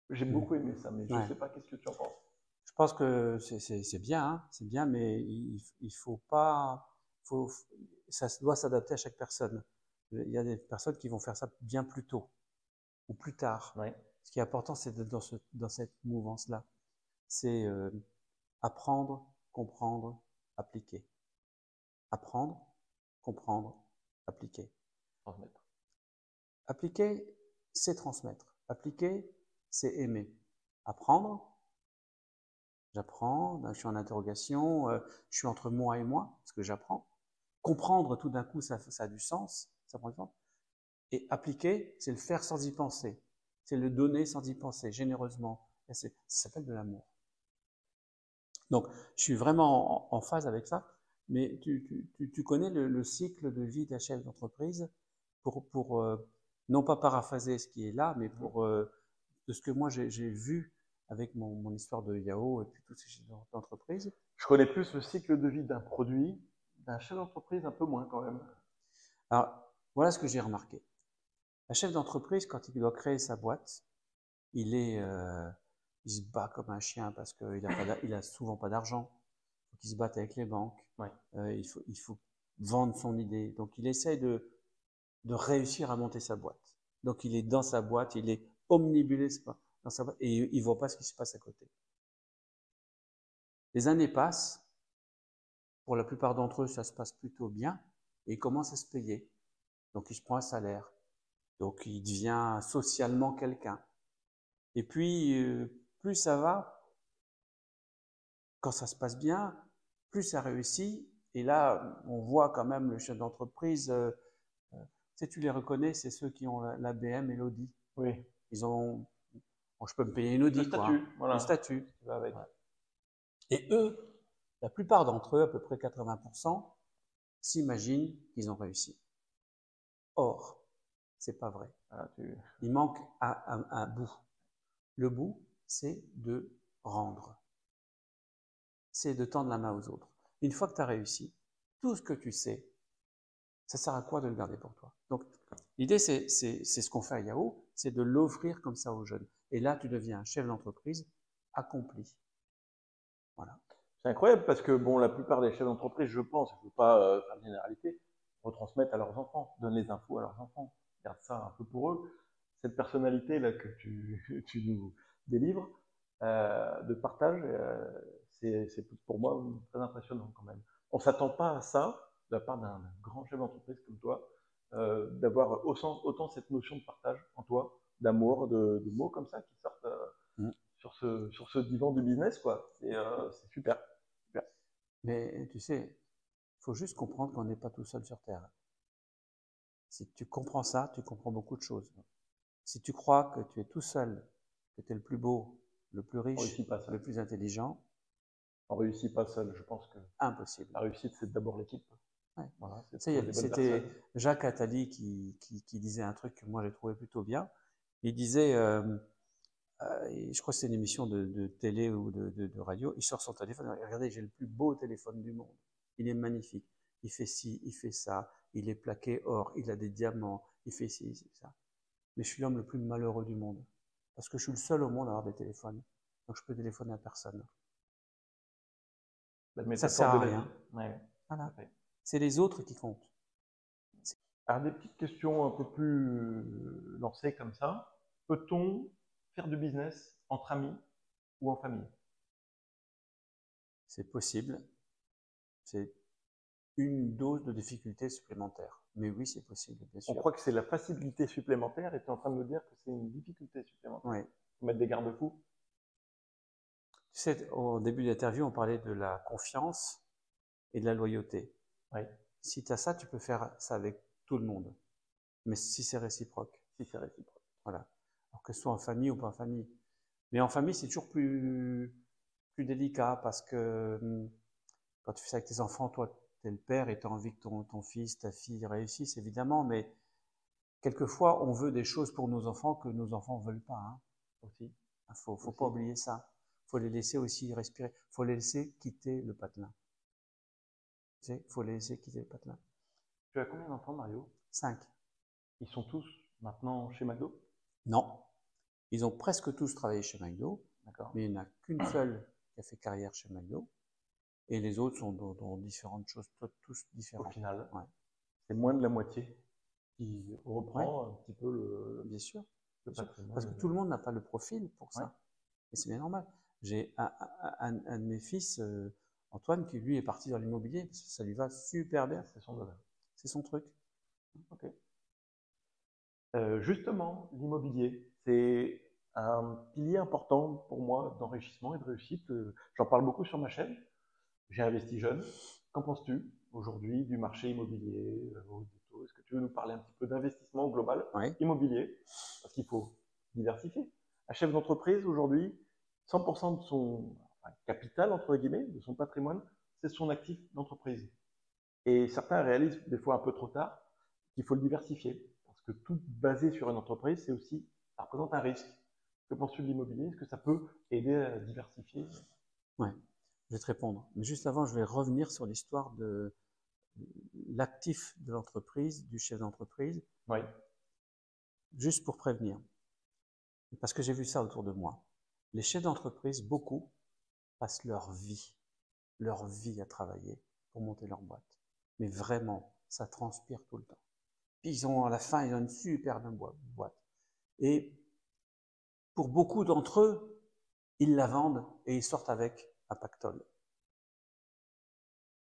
J'ai beaucoup aimé ça, mais je ne sais pas, qu'est-ce que tu en penses? Je pense que c'est bien, hein, c'est bien, mais il faut pas... ça doit s'adapter à chaque personne. Il y a des personnes qui vont faire ça bien plus tôt ou plus tard. Ce qui est important, c'est d'être dans cette mouvance-là. C'est apprendre, comprendre, appliquer. Apprendre, comprendre, appliquer. Transmettre. Appliquer, c'est transmettre. Appliquer, c'est aimer. Apprendre, j'apprends, je suis en interrogation, je suis entre moi et moi, parce que j'apprends. Comprendre, tout d'un coup, ça a du sens, ça prend du sens. Et appliquer, c'est le faire sans y penser. C'est le donner sans y penser, généreusement. Ça s'appelle de l'amour. Donc, je suis vraiment en phase avec ça. Mais tu connais le cycle de vie d'un chef d'entreprise pour non pas paraphraser ce qui est là, mais pour de ce que moi j'ai vu avec mon histoire de Yahoo et puis toutes ces chefs d'entreprise. Je connais plus le cycle de vie d'un produit, d'un chef d'entreprise un peu moins quand même. Alors, voilà ce que j'ai remarqué. Un chef d'entreprise, quand il doit créer sa boîte, il se bat comme un chien parce qu'il a souvent pas d'argent. Il faut qu'il se batte avec les banques. Il faut vendre son idée. Donc, il essaie de réussir à monter sa boîte. Donc, il est dans sa boîte, il est omnibulé. et ils ne voient pas ce qui se passe à côté. Les années passent, pour la plupart d'entre eux, ça se passe plutôt bien, et ils commencent à se payer. Donc, il se prend un salaire. Donc, il devient socialement quelqu'un. Et puis, plus ça va, quand ça se passe bien, plus ça réussit. Et là, on voit quand même le chef d'entreprise, tu sais, tu les reconnais, c'est ceux qui ont la BM et l'Audi. Oui. Ils ont, bon, je peux me payer une Audi, le statut, quoi. voilà. Le statut. Qui va avec. Ouais. Et eux, la plupart d'entre eux, à peu près 80%, s'imaginent qu'ils ont réussi. Or, c'est pas vrai. Il manque un bout. Le bout, c'est de rendre. C'est de tendre la main aux autres. Une fois que tu as réussi, tout ce que tu sais, ça sert à quoi de le garder pour toi? Donc, l'idée, c'est ce qu'on fait à Yahoo, c'est de l'offrir comme ça aux jeunes. Et là, tu deviens un chef d'entreprise accompli. Voilà. C'est incroyable parce que, bon, la plupart des chefs d'entreprise, je pense, je ne veux pas faire de généralité, retransmettent à leurs enfants, donnent les infos à leurs enfants, gardent ça un peu pour eux. Cette personnalité-là que tu nous délivres, de partage, c'est pour moi très impressionnant quand même. On ne s'attend pas à ça de la part d'un grand chef d'entreprise comme toi, d'avoir autant cette notion de partage en toi, d'amour, de mots comme ça qui sortent sur ce divan du business, quoi. C'est super. Mais tu sais, il faut juste comprendre qu'on n'est pas tout seul sur Terre. Si tu comprends ça, tu comprends beaucoup de choses. Si tu crois que tu es tout seul, que tu es le plus beau, le plus riche, le plus intelligent, on ne réussit pas seul. Je pense que impossible. La réussite, c'est d'abord l'équipe. Ouais. Voilà, c'était Jacques Attali qui disait un truc que moi j'ai trouvé plutôt bien. Il disait, je crois que c'est une émission de télé ou de radio, il sort son téléphone, regardez, j'ai le plus beau téléphone du monde. Il est magnifique. Il fait ci, il fait ça, il est plaqué or, il a des diamants, il fait ci, il fait ça. Mais je suis l'homme le plus malheureux du monde. Parce que je suis le seul au monde à avoir des téléphones. Donc je peux téléphoner à personne. Ça ne sert à rien. Ouais. Voilà. C'est les autres qui comptent. Alors des petites questions un peu plus lancées comme ça. Peut-on faire du business entre amis ou en famille? C'est possible. C'est une dose de difficulté supplémentaire. Mais oui, c'est possible, bien sûr. On croit que c'est la facilité supplémentaire et tu es en train de nous dire que c'est une difficulté supplémentaire. Oui. Faut mettre des garde-fous. Tu sais, au début de l'interview, on parlait de la confiance et de la loyauté. Oui. Si tu as ça, tu peux faire ça avec tout le monde. Mais si c'est réciproque. Si c'est réciproque. Voilà. Alors que ce soit en famille ou pas en famille. Mais en famille, c'est toujours plus délicat parce que quand tu fais ça avec tes enfants, toi, tu es le père et tu as envie que ton fils, ta fille réussissent, évidemment. Mais quelquefois, on veut des choses pour nos enfants que nos enfants ne veulent pas. Hein, aussi. Il ne faut pas oublier ça. Il faut les laisser aussi respirer. Il faut les laisser quitter le patelin. Tu sais, il faut les laisser quitter le patelin. Tu as combien d'enfants, Mario? 5. Ils sont tous maintenant chez McDo? Non. Ils ont presque tous travaillé chez McDo. Mais il n'y en a qu'une seule qui a fait carrière chez McDo. Et les autres sont dans différentes choses, tous différents. Au final, ouais. C'est moins de la moitié qui reprend un petit peu le... Bien sûr. Le patrimoine. Parce que tout le monde n'a pas le profil pour ça. Et c'est bien normal. J'ai un de mes fils, Antoine, qui lui est parti dans l'immobilier, parce que ça lui va super bien. C'est son domaine. C'est son truc. Ok. Justement, l'immobilier, c'est un pilier important pour moi d'enrichissement et de réussite. J'en parle beaucoup sur ma chaîne. J'ai investi jeune. Qu'en penses-tu aujourd'hui du marché immobilier, est-ce que tu veux nous parler un petit peu d'investissement global immobilier? Parce qu'il faut diversifier. Un chef d'entreprise aujourd'hui, 100% de son capital, entre guillemets, de son patrimoine, c'est son actif d'entreprise. Et certains réalisent des fois un peu trop tard qu'il faut le diversifier. Parce que tout basé sur une entreprise, ça représente un risque. Que penses-tu de l'immobilier? Est-ce que ça peut aider à diversifier? Ouais, je vais te répondre. Mais juste avant, je vais revenir sur l'histoire de l'actif de l'entreprise, du chef d'entreprise. Oui. Juste pour prévenir. Parce que j'ai vu ça autour de moi. Les chefs d'entreprise, beaucoup, passent leur vie à travailler pour monter leur boîte. Mais vraiment, ça transpire tout le temps. Puis à la fin, ils ont une superbe boîte. Et pour beaucoup d'entre eux, ils la vendent et ils sortent avec un pactole.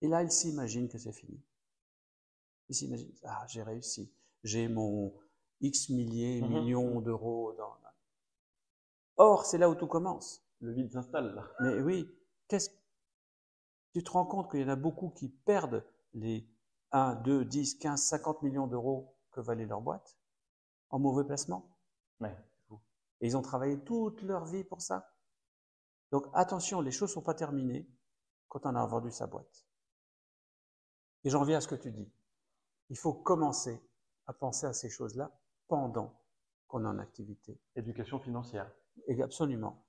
Et là, ils s'imaginent que c'est fini. Ils s'imaginent, ah, j'ai réussi, j'ai mon X millions d'euros dans... Or, c'est là où tout commence. Le vide s'installe là. Mais oui, tu te rends compte qu'il y en a beaucoup qui perdent les 1, 2, 10, 15, 50 millions d'euros que valait leur boîte en mauvais placement. Ouais. Et ils ont travaillé toute leur vie pour ça. Donc attention, les choses ne sont pas terminées quand on a vendu sa boîte. Et j'en viens à ce que tu dis. Il faut commencer à penser à ces choses-là pendant qu'on est en activité. Éducation financière. Et absolument.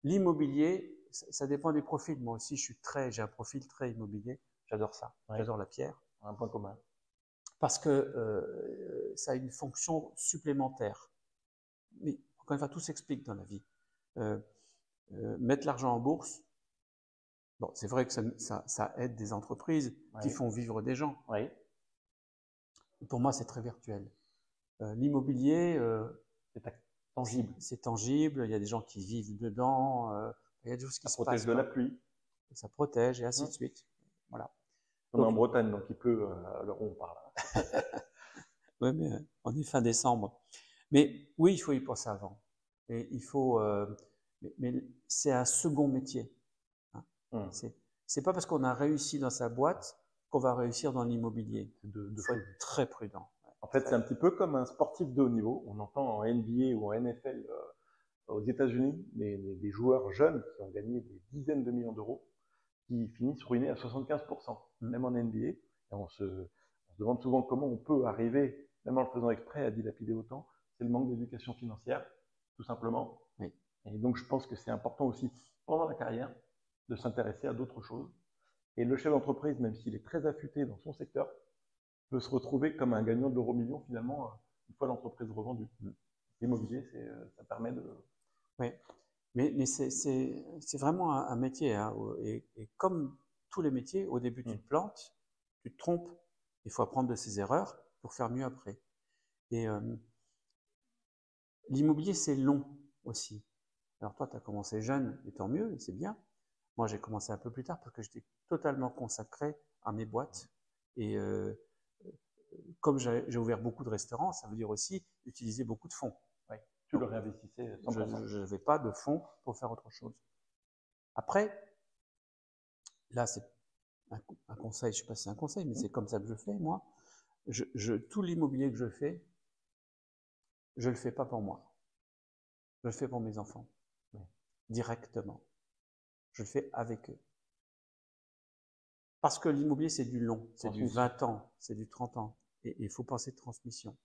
L'immobilier, ça dépend des profils. Moi aussi, j'ai un profil très immobilier. J'adore ça. Ouais. J'adore la pierre. Un point commun. Parce que ça a une fonction supplémentaire. Mais encore une fois, tout s'explique dans la vie. Mettre l'argent en bourse, bon, c'est vrai que ça aide des entreprises qui font vivre des gens. Oui. Pour moi, c'est très virtuel. L'immobilier, c'est tangible. C'est tangible, il y a des gens qui vivent dedans, il y a des choses qui se passent. Ça protège de la pluie. Ça protège, et ainsi de suite. Voilà. On est en Bretagne, donc il pleut à l'heure où on parle. Oui, mais on est fin décembre. Mais oui, il faut y penser avant. Et il faut... mais c'est un second métier. Hein. C'est pas parce qu'on a réussi dans sa boîte qu'on va réussir dans l'immobilier. Il faut être très prudent. En fait, c'est un petit peu comme un sportif de haut niveau. On entend en NBA ou en NFL aux États-Unis des joueurs jeunes qui ont gagné des dizaines de millions d'euros qui finissent ruinés à 75%, même en NBA. Et on se demande souvent comment on peut arriver, même en le faisant exprès, à dilapider autant. C'est le manque d'éducation financière, tout simplement. Oui. Et donc, je pense que c'est important aussi, pendant la carrière, de s'intéresser à d'autres choses. Et le chef d'entreprise, même s'il est très affûté dans son secteur, peut se retrouver comme un gagnant de l'euro-million, finalement, une fois l'entreprise revendue. L'immobilier, ça permet de... Oui, mais c'est vraiment un métier. Hein, et comme tous les métiers, au début, tu te plantes, tu te trompes. Il faut apprendre de ses erreurs pour faire mieux après. Et l'immobilier, c'est long aussi. Alors toi, tu as commencé jeune, et tant mieux, et c'est bien. Moi, j'ai commencé un peu plus tard parce que j'étais totalement consacré à mes boîtes. Et comme j'ai ouvert beaucoup de restaurants, ça veut dire aussi utiliser beaucoup de fonds. Oui, tu le réinvestissais 100%. Je n'avais pas de fonds pour faire autre chose. Après, là, c'est un conseil, je ne sais pas si c'est un conseil, mais c'est comme ça que je fais, moi. Tout l'immobilier que je fais, je ne le fais pas pour moi. Je le fais pour mes enfants, directement. Je le fais avec eux. Parce que l'immobilier, c'est du long, c'est du 20 ans, c'est du 30 ans. Et il faut penser de transmission.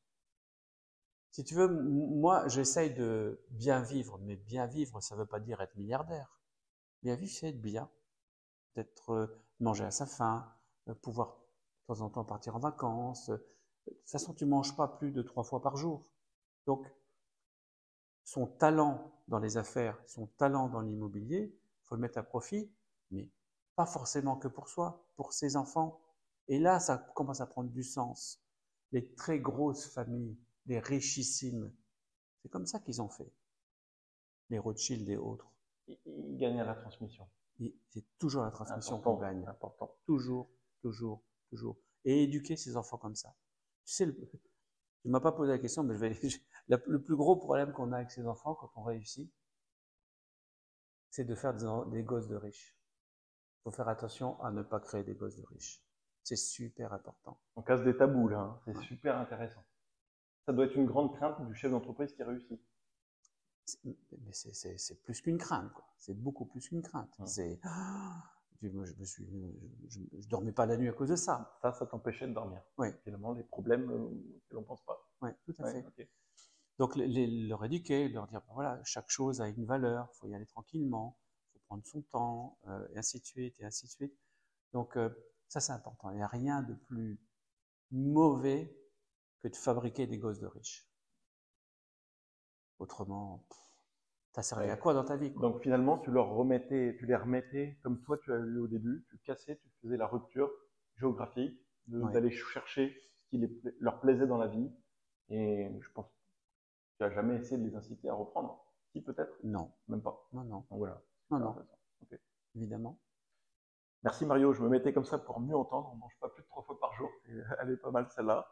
Si tu veux, moi, j'essaye de bien vivre, mais bien vivre, ça ne veut pas dire être milliardaire. Bien vivre, c'est être bien. Peut-être manger à sa faim, pouvoir de temps en temps partir en vacances. De toute façon, tu ne manges pas plus de 3 fois par jour. Donc, son talent dans les affaires, son talent dans l'immobilier, il faut le mettre à profit, mais pas forcément que pour soi, pour ses enfants. Et là, ça commence à prendre du sens. Les très grosses familles, les richissimes, c'est comme ça qu'ils ont fait. Les Rothschild et autres. Ils gagnent à la transmission. C'est toujours la transmission qu'on gagne. Important. Toujours, toujours, toujours. Et éduquer ses enfants comme ça. Tu sais, tu ne m'as pas posé la question, mais le plus gros problème qu'on a avec ses enfants quand on réussit, c'est de faire des gosses de riches. Il faut faire attention à ne pas créer des gosses de riches. C'est super important. On casse des tabous là, hein. C'est super intéressant. Ça doit être une grande crainte du chef d'entreprise qui réussit. Mais c'est plus qu'une crainte, quoi. C'est beaucoup plus qu'une crainte. Je dormais pas la nuit à cause de ça. Ça t'empêchait de dormir. Oui. Finalement, les problèmes que l'on pense pas. Oui, tout à fait. Okay. Donc, leur éduquer, leur dire, voilà, chaque chose a une valeur, il faut y aller tranquillement, il faut prendre son temps, et ainsi de suite, et ainsi de suite. Donc, ça, c'est important. Il n'y a rien de plus mauvais que de fabriquer des gosses de riches. Autrement, t'as servi à quoi dans ta vie, quoi? Donc finalement, tu les remettais comme toi tu as eu au début, tu cassais, tu faisais la rupture géographique, d'aller chercher ce qui leur plaisait dans la vie. Et je pense que tu n'as jamais essayé de les inciter à reprendre. Si, peut-être? Non, Même pas. non, non, Donc voilà. non, non, Ok. évidemment. Merci Mario, je me mettais comme ça pour mieux entendre. On ne mange pas plus de 3 fois par jour. Elle est pas mal celle-là.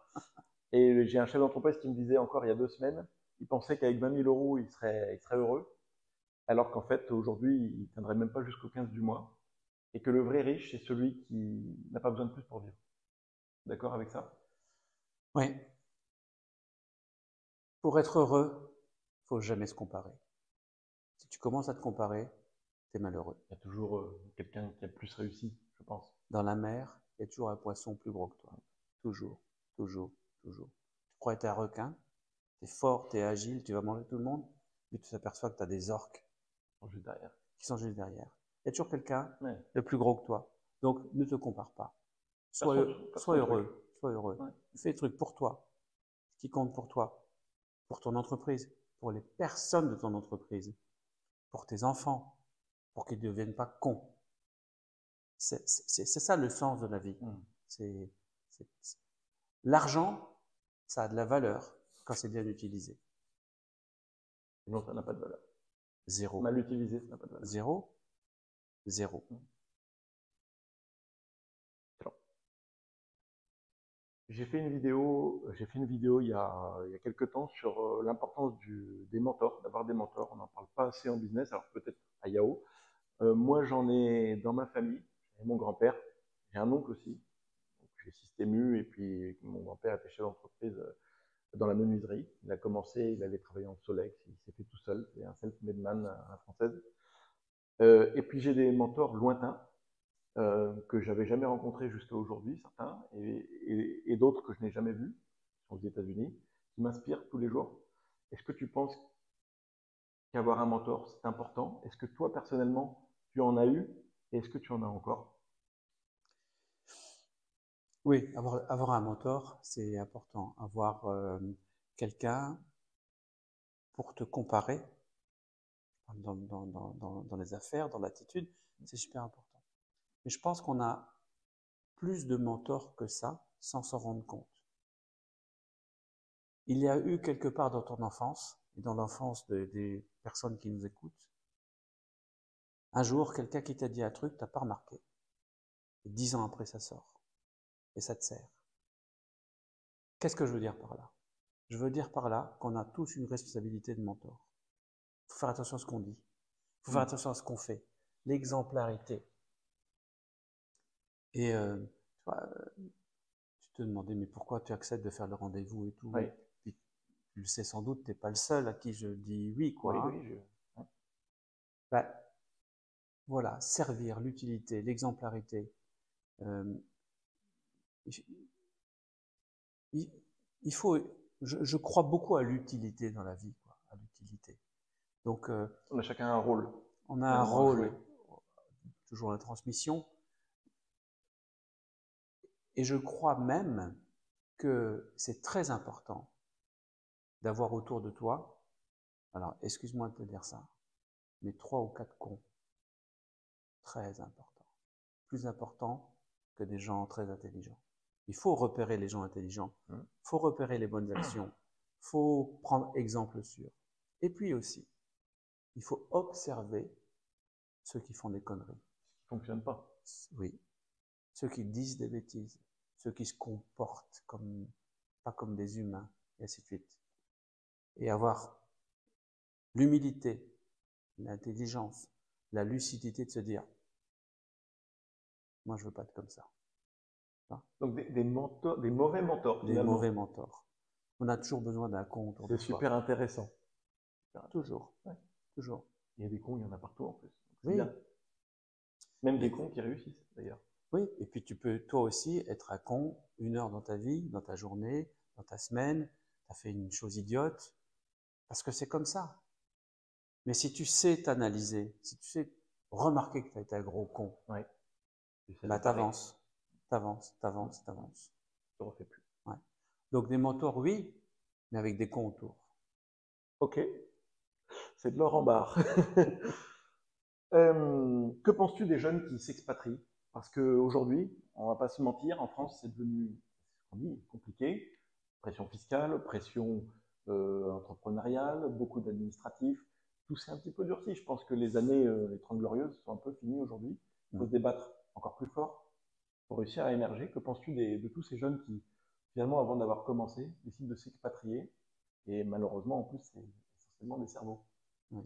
Et j'ai un chef d'entreprise qui me disait encore il y a 2 semaines, il pensait qu'avec 20 000 euros, il serait heureux. Alors qu'en fait, aujourd'hui, il ne tiendrait même pas jusqu'au 15 du mois. Et que le vrai riche, c'est celui qui n'a pas besoin de plus pour vivre. D'accord avec ça? Oui. Pour être heureux, il ne faut jamais se comparer. Si tu commences à te comparer, tu es malheureux. Il y a toujours quelqu'un qui a plus réussi, je pense. Dans la mer, il y a toujours un poisson plus gros que toi. Toujours, toujours, toujours. Tu crois être un requin, tu es fort, tu es agile, tu vas manger tout le monde, mais tu t'aperçois que tu as des orques qui sont juste derrière. Il y a toujours quelqu'un de plus gros que toi. Donc, ne te compare pas. Sois heureux. Sois heureux. Ouais. Fais des trucs pour toi, ce qui compte pour toi, pour ton entreprise, pour les personnes de ton entreprise, pour tes enfants, pour qu'ils ne deviennent pas cons. C'est ça le sens de la vie. L'argent, ça a de la valeur quand c'est bien utilisé. Non, ça n'a pas de valeur. Zéro. Mal utilisé, ça n'a pas de valeur. Zéro. Zéro. J'ai fait une vidéo il y a quelques temps sur l'importance des mentors, d'avoir des mentors. On n'en parle pas assez en business, alors peut-être à Yahoo. Moi, j'en ai dans ma famille. J'ai mon grand-père, j'ai un oncle aussi. J'ai Systému, et puis mon grand-père était chef d'entreprise dans la menuiserie. Il a commencé, il allait travailler en Solex, il s'est fait tout seul, c'est un self-made man à la française. Et puis j'ai des mentors lointains que j'avais jamais rencontrés jusqu'à aujourd'hui, certains, et d'autres que je n'ai jamais vus, aux États-Unis, qui m'inspirent tous les jours. Est-ce que tu penses qu'avoir un mentor, c'est important? Est-ce que toi, personnellement, tu en as eu, et est-ce que tu en as encore? Oui, avoir un mentor, c'est important. Avoir quelqu'un pour te comparer dans les affaires, dans l'attitude, c'est super important. Mais je pense qu'on a plus de mentors que ça, sans s'en rendre compte. Il y a eu quelque part dans ton enfance, et dans l'enfance des personnes qui nous écoutent, un jour, quelqu'un qui t'a dit un truc, t'as pas remarqué. Et 10 ans après, ça sort. Et ça te sert. Qu'est-ce que je veux dire par là? Je veux dire par là qu'on a tous une responsabilité de mentor. Il faut faire attention à ce qu'on dit. Il faut faire attention à ce qu'on fait. L'exemplarité. Et tu te demandais, mais pourquoi tu acceptes de faire le rendez-vous et tout? Oui. Puis, tu le sais sans doute, tu n'es pas le seul à qui je dis oui, quoi. Oui, Ben, voilà, servir, l'utilité, l'exemplarité. Il faut, je crois beaucoup à l'utilité dans la vie, quoi, à l'utilité. Donc, on a chacun un rôle. On a un rôle, toujours la transmission. Et je crois même que c'est très important d'avoir autour de toi, alors excuse-moi de te dire ça, mais 3 ou 4 cons. Très important. Plus important que des gens très intelligents. Il faut repérer les gens intelligents. Il faut repérer les bonnes actions. Il faut prendre exemple sur. Et puis aussi, il faut observer ceux qui font des conneries. Qui ne fonctionnent pas. Oui. Ceux qui disent des bêtises. Ceux qui se comportent pas comme des humains, et ainsi de suite. Et avoir l'humilité, l'intelligence, la lucidité de se dire moi je veux pas être comme ça. Donc des mentors, des mauvais mentors. Des mauvais mentors. On a toujours besoin d'un con autour de soi. C'est super intéressant. Toujours. Ouais. Toujours. Il y a des cons, il y en a partout en plus. Oui. Bien. Même des cons qui réussissent d'ailleurs. Oui, et puis tu peux toi aussi être un con 1 heure dans ta vie, dans ta journée, dans ta semaine, tu as fait une chose idiote, parce que c'est comme ça. Mais si tu sais t'analyser, si tu sais remarquer que tu as été un gros con, bah t'avances. Tu ne refais plus. Ouais. Donc des mentors, oui, mais avec des cons autour. Ok, c'est de l'or en barre. Que penses-tu des jeunes qui s'expatrient? Parce qu'aujourd'hui, on ne va pas se mentir, en France, c'est devenu compliqué. Pression fiscale, pression entrepreneuriale, beaucoup d'administratifs. tout s'est un petit peu durci. Je pense que les années, les 30 glorieuses sont un peu finies aujourd'hui. Il faut se débattre encore plus fort pour réussir à émerger. Que penses-tu de tous ces jeunes qui, finalement, avant d'avoir commencé, décident de s'expatrier? Et malheureusement, en plus, c'est essentiellement des cerveaux. Oui.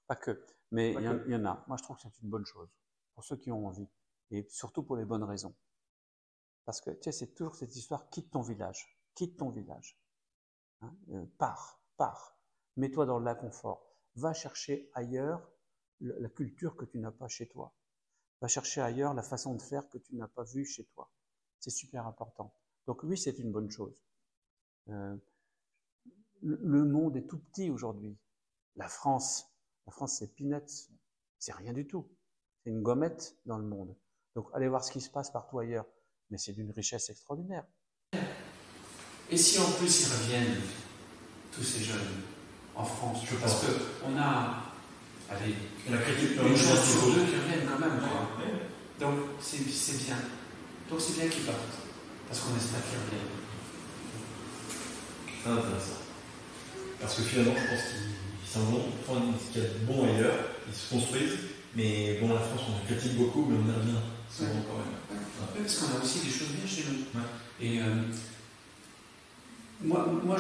Pas que. Mais il y en a. Moi, je trouve que c'est une bonne chose pour ceux qui ont envie. Et surtout pour les bonnes raisons. Parce que, tu sais, c'est toujours cette histoire, quitte ton village. Quitte ton village. Hein, pars. Mets-toi dans l'inconfort. Va chercher ailleurs la culture que tu n'as pas chez toi. Va chercher ailleurs la façon de faire que tu n'as pas vue chez toi. C'est super important. Donc oui, c'est une bonne chose. Le monde est tout petit aujourd'hui. La France, c'est peanuts. C'est rien du tout. C'est une gommette dans le monde. Donc allez voir ce qui se passe partout ailleurs. Mais c'est d'une richesse extraordinaire. Et si en plus ils reviennent, tous ces jeunes, en France, parce qu'on a, allez, une chance sur deux qui reviennent quand même, quoi. Donc c'est bien. Donc c'est bien qu'ils partent, parce qu'on espère qu'ils reviennent. C'est intéressant. Parce que finalement, je pense qu'ils s'en vont, prendre ce qu'il y a de bon ailleurs, ils se construisent, mais bon, la France, on critique beaucoup, mais on y revient souvent quand même. Ouais, parce qu'on a aussi des choses bien chez nous. Ouais. Et moi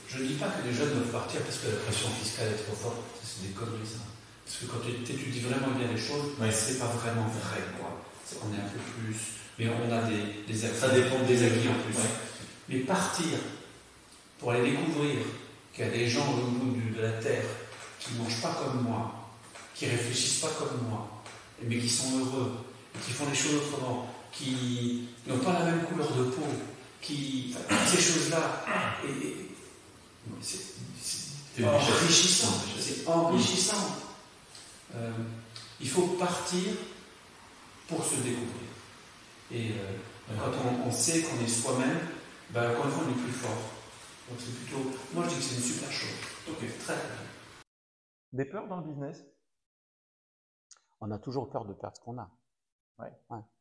je ne dis pas que les jeunes doivent partir parce que la pression fiscale est trop forte. C'est des conneries, ça. Parce que quand tu étudies vraiment bien les choses, c'est pas vraiment vrai, quoi. On est un peu plus. Mais on a des acquis. Ça dépend des acquis en plus. Ouais. Mais partir pour aller découvrir qu'il y a des gens au bout de la terre qui ne mangent pas comme moi, qui ne réfléchissent pas comme moi, mais qui sont heureux, qui font les choses autrement, qui n'ont pas la même couleur de peau, ces choses-là, c'est enrichissant. C'est enrichissant. Il faut partir pour se découvrir. Et quand on sait qu'on est soi-même, encore une fois, on est plus fort. Donc c'est plutôt. Moi, je dis que c'est une super chose. Donc, très bien. Des peurs dans le business? On a toujours peur de perdre ce qu'on a. Ouais.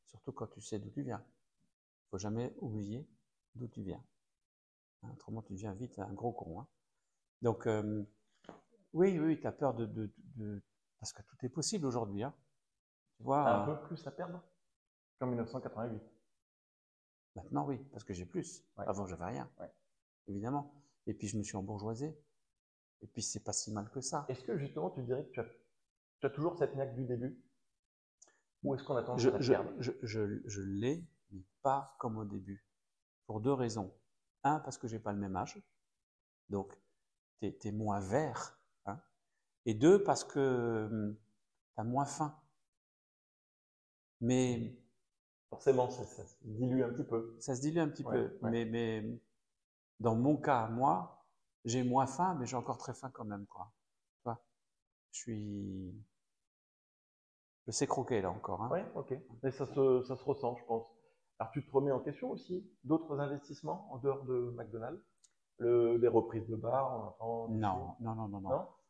Surtout quand tu sais d'où tu viens. Il ne faut jamais oublier d'où tu viens. Autrement, tu deviens vite un gros con. Hein. Donc, oui, tu as peur de. Parce que tout est possible aujourd'hui. Hein. Tu vois, un peu plus à perdre qu'en 1988. Maintenant, oui, parce que j'ai plus. Ouais. Avant, j'avais rien. Ouais. Évidemment. Et puis, je me suis embourgeoisé. Et puis, c'est pas si mal que ça. Est-ce que justement, tu dirais que tu as toujours cette niaque du début? Ou est-ce qu'on attend je l'ai, mais pas comme au début. Pour deux raisons. Un, parce que j'ai pas le même âge. Donc, tu es moins vert. Hein. Et deux, parce que tu as moins faim. Mais. Forcément, ça se dilue un petit peu. Ça se dilue un petit peu. Ouais. Mais dans mon cas, moi, j'ai moins faim, mais j'ai encore très faim quand même. Quoi. Tu vois, je sais croquer là encore. Hein. Oui, ok. Mais ça se ressent, je pense. Alors, tu te remets en question aussi d'autres investissements en dehors de McDonald's? Des reprises de bars, on entend. Non.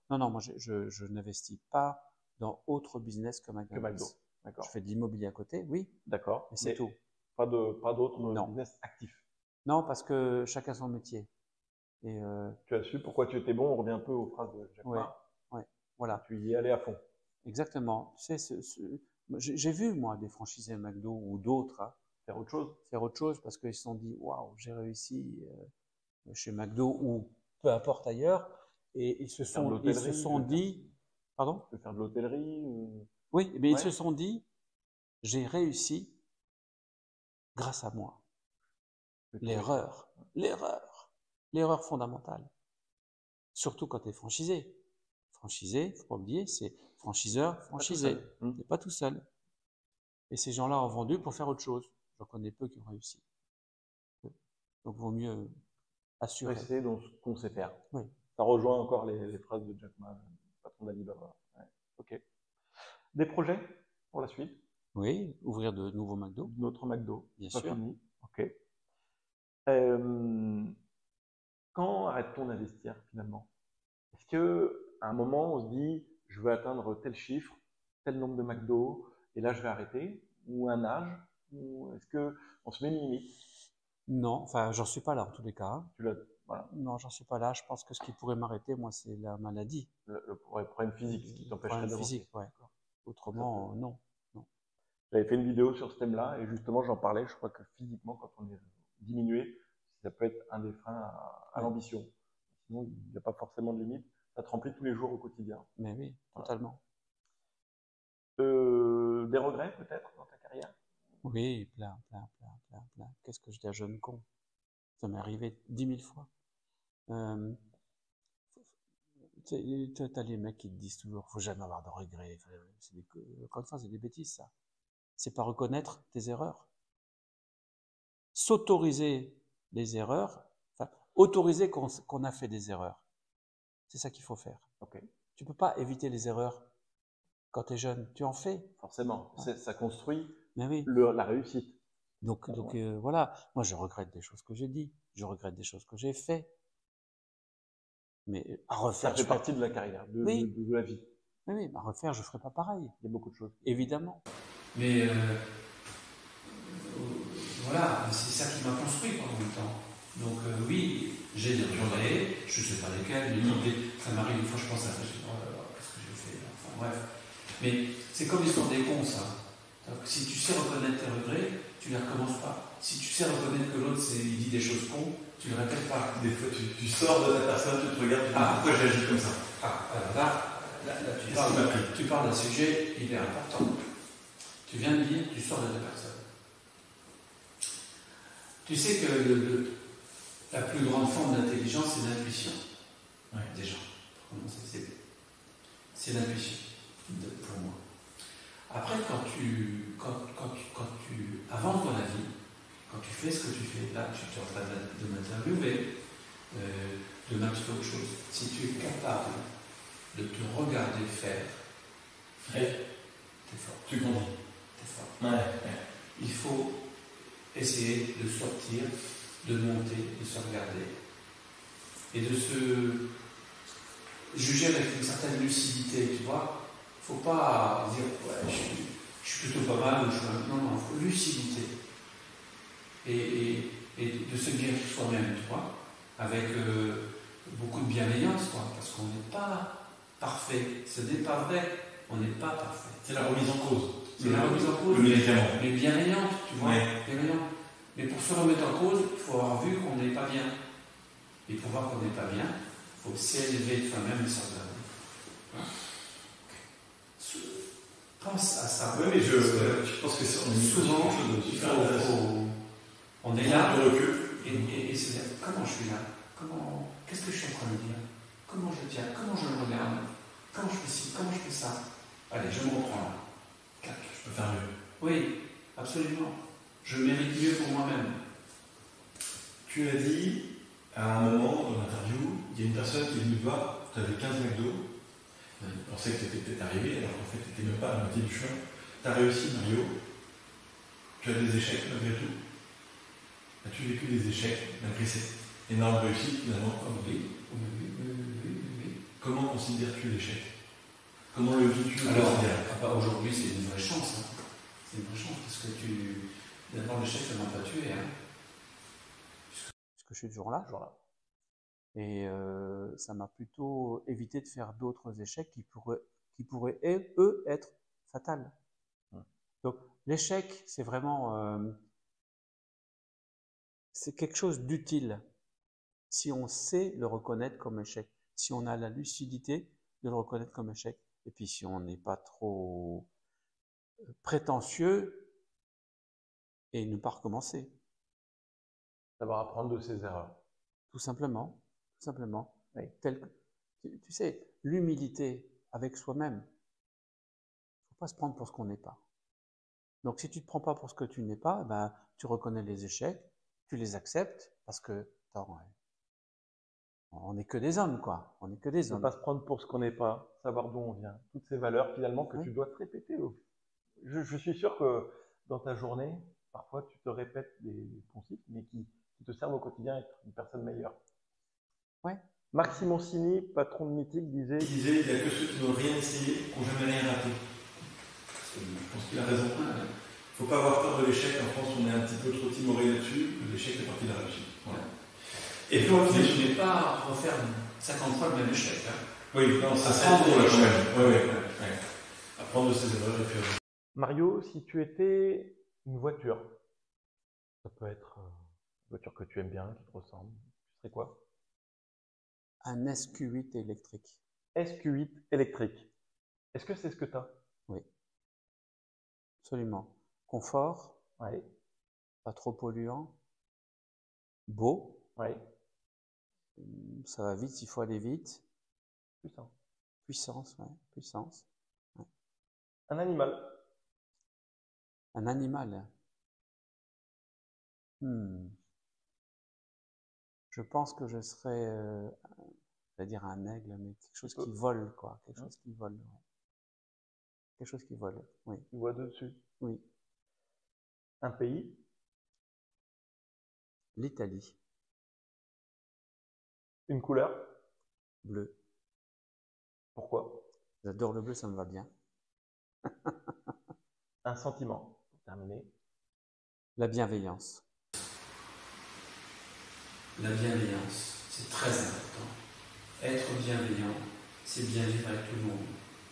Non, moi, je n'investis pas dans autre business que McDonald's. D'accord. Je fais de l'immobilier à côté, oui. D'accord. Mais c'est tout. Pas d'autres business actifs? Non, parce que chacun son métier. Et tu as su pourquoi tu étais bon, on revient un peu aux phrases de Jack Ma. Ouais, voilà. Tu y es allé à fond. Exactement. Tu sais, j'ai vu, moi, des franchisés McDo ou d'autres faire autre chose. Faire autre chose parce qu'ils se sont dit, waouh, j'ai réussi chez McDo ou peu importe ailleurs. Et ils se sont dit, pardon? Tu peux faire de l'hôtellerie ou... Oui, mais ils se sont dit, j'ai réussi grâce à moi. L'erreur fondamentale. Surtout quand tu es franchisé. Franchisé, il ne faut pas oublier, c'est franchiseur, franchisé. Tu n'es pas tout seul. Et ces gens-là ont vendu pour faire autre chose. J'en connais peu qui ont réussi. Donc, il vaut mieux assurer. Rester dans ce qu'on sait faire. Oui. Ça rejoint encore les phrases de Jack Ma, patron d'Alibaba. Ouais. Ok. Des projets pour la suite? Oui, ouvrir de nouveaux McDo. D'autres McDo. Bien sûr. Fini. Ok. Quand arrête-t-on d'investir finalement? Est-ce qu'à un moment on se dit je veux atteindre tel chiffre, tel nombre de McDo, et là je vais arrêter? Ou un âge? Ou est-ce qu'on se met une limite? Non, enfin j'en suis pas là en tous les cas. Voilà. Non, j'en suis pas là. Je pense que ce qui pourrait m'arrêter, moi, c'est la maladie. Le problème physique, ce qui t'empêcherait Problème d'avancer. physique, ouais. Autrement, non. J'avais fait une vidéo sur ce thème-là et justement j'en parlais. Je crois que physiquement, quand on est diminué, ça peut être un des freins à l'ambition. Sinon, il n'y a pas forcément de limite. Ça te remplit tous les jours au quotidien. Mais oui, totalement. Des regrets peut-être dans ta carrière? Oui, plein. Qu'est-ce que j'étais un jeune con. Ça m'est arrivé 10 000 fois. T'as les mecs qui te disent toujours, faut jamais avoir de regrets. Encore une fois, c'est des bêtises, ça. C'est pas reconnaître tes erreurs. S'autoriser les erreurs, enfin, autoriser qu'on a fait des erreurs. C'est ça qu'il faut faire. Okay. Tu peux pas éviter les erreurs quand tu es jeune. Tu en fais. Forcément. Ça construit la réussite. Donc voilà. Moi, je regrette des choses que j'ai dit. Je regrette des choses que j'ai fait. Mais à refaire. Ça fait partie de la carrière, de la vie. Oui, à refaire, je ne ferai pas pareil. Il y a beaucoup de choses. Évidemment. Mais voilà, c'est ça qui m'a construit pendant le temps. Donc oui, j'ai des regrets, je ne sais pas lesquels, mais ça m'arrive une fois, je pense à ça, je dis, oh là là, qu'est-ce que j'ai fait là? Enfin bref. Mais c'est comme l'histoire des cons, ça. Donc, si tu sais reconnaître tes regrets, tu ne les recommences pas. Si tu sais reconnaître que l'autre il dit des choses cons, tu ne le répètes pas. Des fois, tu sors de la personne, tu te regardes, tu te dis pourquoi j'ai agi comme ça. Là, tu parles d'un sujet hyper important. Tu viens de dire, tu sors de ta personne. Tu sais que la plus grande forme d'intelligence, c'est l'intuition. Ouais. Déjà. C'est l'intuition, pour moi. Après, quand tu avances dans la vie, quand tu fais ce que tu fais, là, tu es en train de m'interviewer, de m'interviewer autre chose. Si tu es capable de te regarder faire, t'es fort. Tu comprends. T'es fort. Ouais. Il faut essayer de sortir, de monter, de se regarder et de se juger avec une certaine lucidité, tu vois. Faut pas dire ouais, je suis plutôt pas mal ou je suis non, il faut lucidité et de se guérir soi-même, tu vois, avec beaucoup de bienveillance, quoi, parce qu'on n'est pas parfait. Ce n'est pas vrai, on n'est pas parfait. C'est la remise en cause. C'est la remise en cause, mais bienveillante, tu vois, bienveillante. Mais pour se remettre en cause, il faut avoir vu qu'on n'est pas bien. Et pour voir qu'on n'est pas bien, il faut s'élever de soi-même et se regarder. Pense à ça. Oui, mais je pense que c'est souvent, on est là, et se dire comment je suis là, qu'est-ce que je suis en train de dire, comment je tiens, comment je me regarde, comment je fais ci, comment je fais ça. Allez, je me reprends là. Je peux faire mieux. Oui, absolument. Je mérite mieux pour moi-même. Tu as dit à un moment dans l'interview, il y a une personne qui est venue te voir, tu avais 15 McDo. Il pensait que tu étais peut-être arrivé, alors qu'en fait tu n'étais même pas à la moitié du chemin. Tu as réussi, Mario. Tu as des échecs malgré tout. As-tu vécu des échecs malgré cette énorme réussite finalement? Oui. Comment considères-tu l'échec? Comment le vis-tu? Alors, aujourd'hui c'est une vraie chance. Hein. C'est une vraie chance parce que d'abord l'échec ça m'a pas tué. Hein. Parce que je suis toujours là. Et ça m'a plutôt évité de faire d'autres échecs qui pourraient eux, être fatals. Donc, l'échec, c'est vraiment c'est quelque chose d'utile si on sait le reconnaître comme échec, si on a la lucidité de le reconnaître comme échec, et puis si on n'est pas trop prétentieux et ne pas recommencer. Savoir apprendre de ses erreurs. Tout simplement. Oui. Tu sais, l'humilité avec soi-même. Il ne faut pas se prendre pour ce qu'on n'est pas. Donc si tu ne te prends pas pour ce que tu n'es pas, ben, tu reconnais les échecs, tu les acceptes, parce que, attends, on n'est que des hommes, quoi. On n'est que des hommes. Ne pas se prendre pour ce qu'on n'est pas, savoir d'où on vient. Toutes ces valeurs, finalement, que tu dois te répéter. Je suis sûr que dans ta journée, parfois, tu te répètes des principes, mais qui te servent au quotidien à être une personne meilleure. Ouais. Marc Simoncini, patron de Mythique, disait il n'y a que ceux qui n'ont rien essayé, qui n'ont jamais rien raté. Je pense qu'il a raison. Il ne faut pas avoir peur de l'échec. En France, on est un petit peu trop timoré là-dessus. L'échec fait partie de la réussite. Voilà. Et puis au final, je n'ai pas à refaire 50 fois le même échec. Hein. Oui, non, ça c'est pour le quand même. Oui. Apprendre de ses erreurs et puis. Mario, si tu étais une voiture, ça peut être une voiture que tu aimes bien, qui te ressemble, tu serais quoi? Un SQ8 électrique. SQ8 électrique. Est-ce que c'est ce que tu as? Oui. Absolument. Confort. Oui. Pas trop polluant. Beau. Oui. Ça va vite, il faut aller vite. Puissant. Puissance, ouais. Puissance. Ouais. Un animal. Un animal. Je pense que je serais, je vais dire un aigle, mais quelque chose qui vole, quoi. Quelque chose qui vole. Ouais. Quelque chose qui vole, oui. Tu vois dessus. Oui. Un pays. L'Italie. Une couleur. Bleu. Pourquoi? J'adore le bleu, ça me va bien. Un sentiment. Pour terminer. La bienveillance. La bienveillance, c'est très important. Être bienveillant, c'est bien vivre avec tout le monde.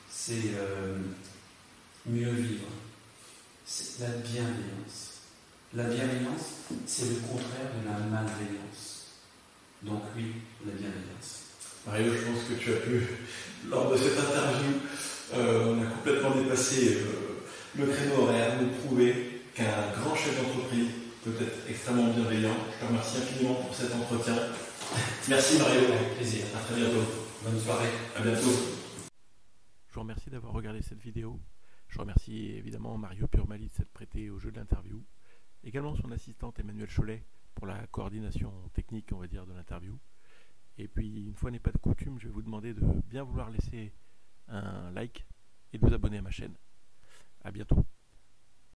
C'est mieux vivre. C'est la bienveillance. La bienveillance, c'est le contraire de la malveillance. Donc oui, la bienveillance. Mario, je pense que tu as pu, lors de cette interview, on a complètement dépassé le créneau horaire, nous prouver qu'un grand chef d'entreprise peut être extrêmement bienveillant. Je te remercie infiniment pour cet entretien. Merci Mario. Avec plaisir. À très bientôt. Bonne soirée. À bientôt. Je vous remercie d'avoir regardé cette vidéo. Je remercie évidemment Mario Purmali de s'être prêté au jeu de l'interview. Également son assistante Emmanuelle Cholet pour la coordination technique, on va dire, de l'interview. Et puis, une fois n'est pas de coutume, je vais vous demander de bien vouloir laisser un like et de vous abonner à ma chaîne. À bientôt.